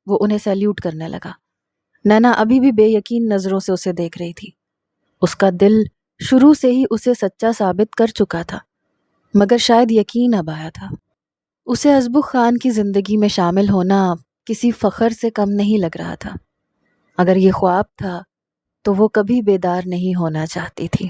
وہ انہیں سیلیوٹ کرنے لگا۔ نینا ابھی بھی بے یقین نظروں سے اسے دیکھ رہی تھی۔ اس کا دل شروع سے ہی اسے سچا ثابت کر چکا تھا، مگر شاید یقین اب آیا تھا۔ اسے ازبک خان کی زندگی میں شامل ہونا کسی فخر سے کم نہیں لگ رہا تھا۔ اگر یہ خواب تھا تو وہ کبھی بیدار نہیں ہونا چاہتی تھی۔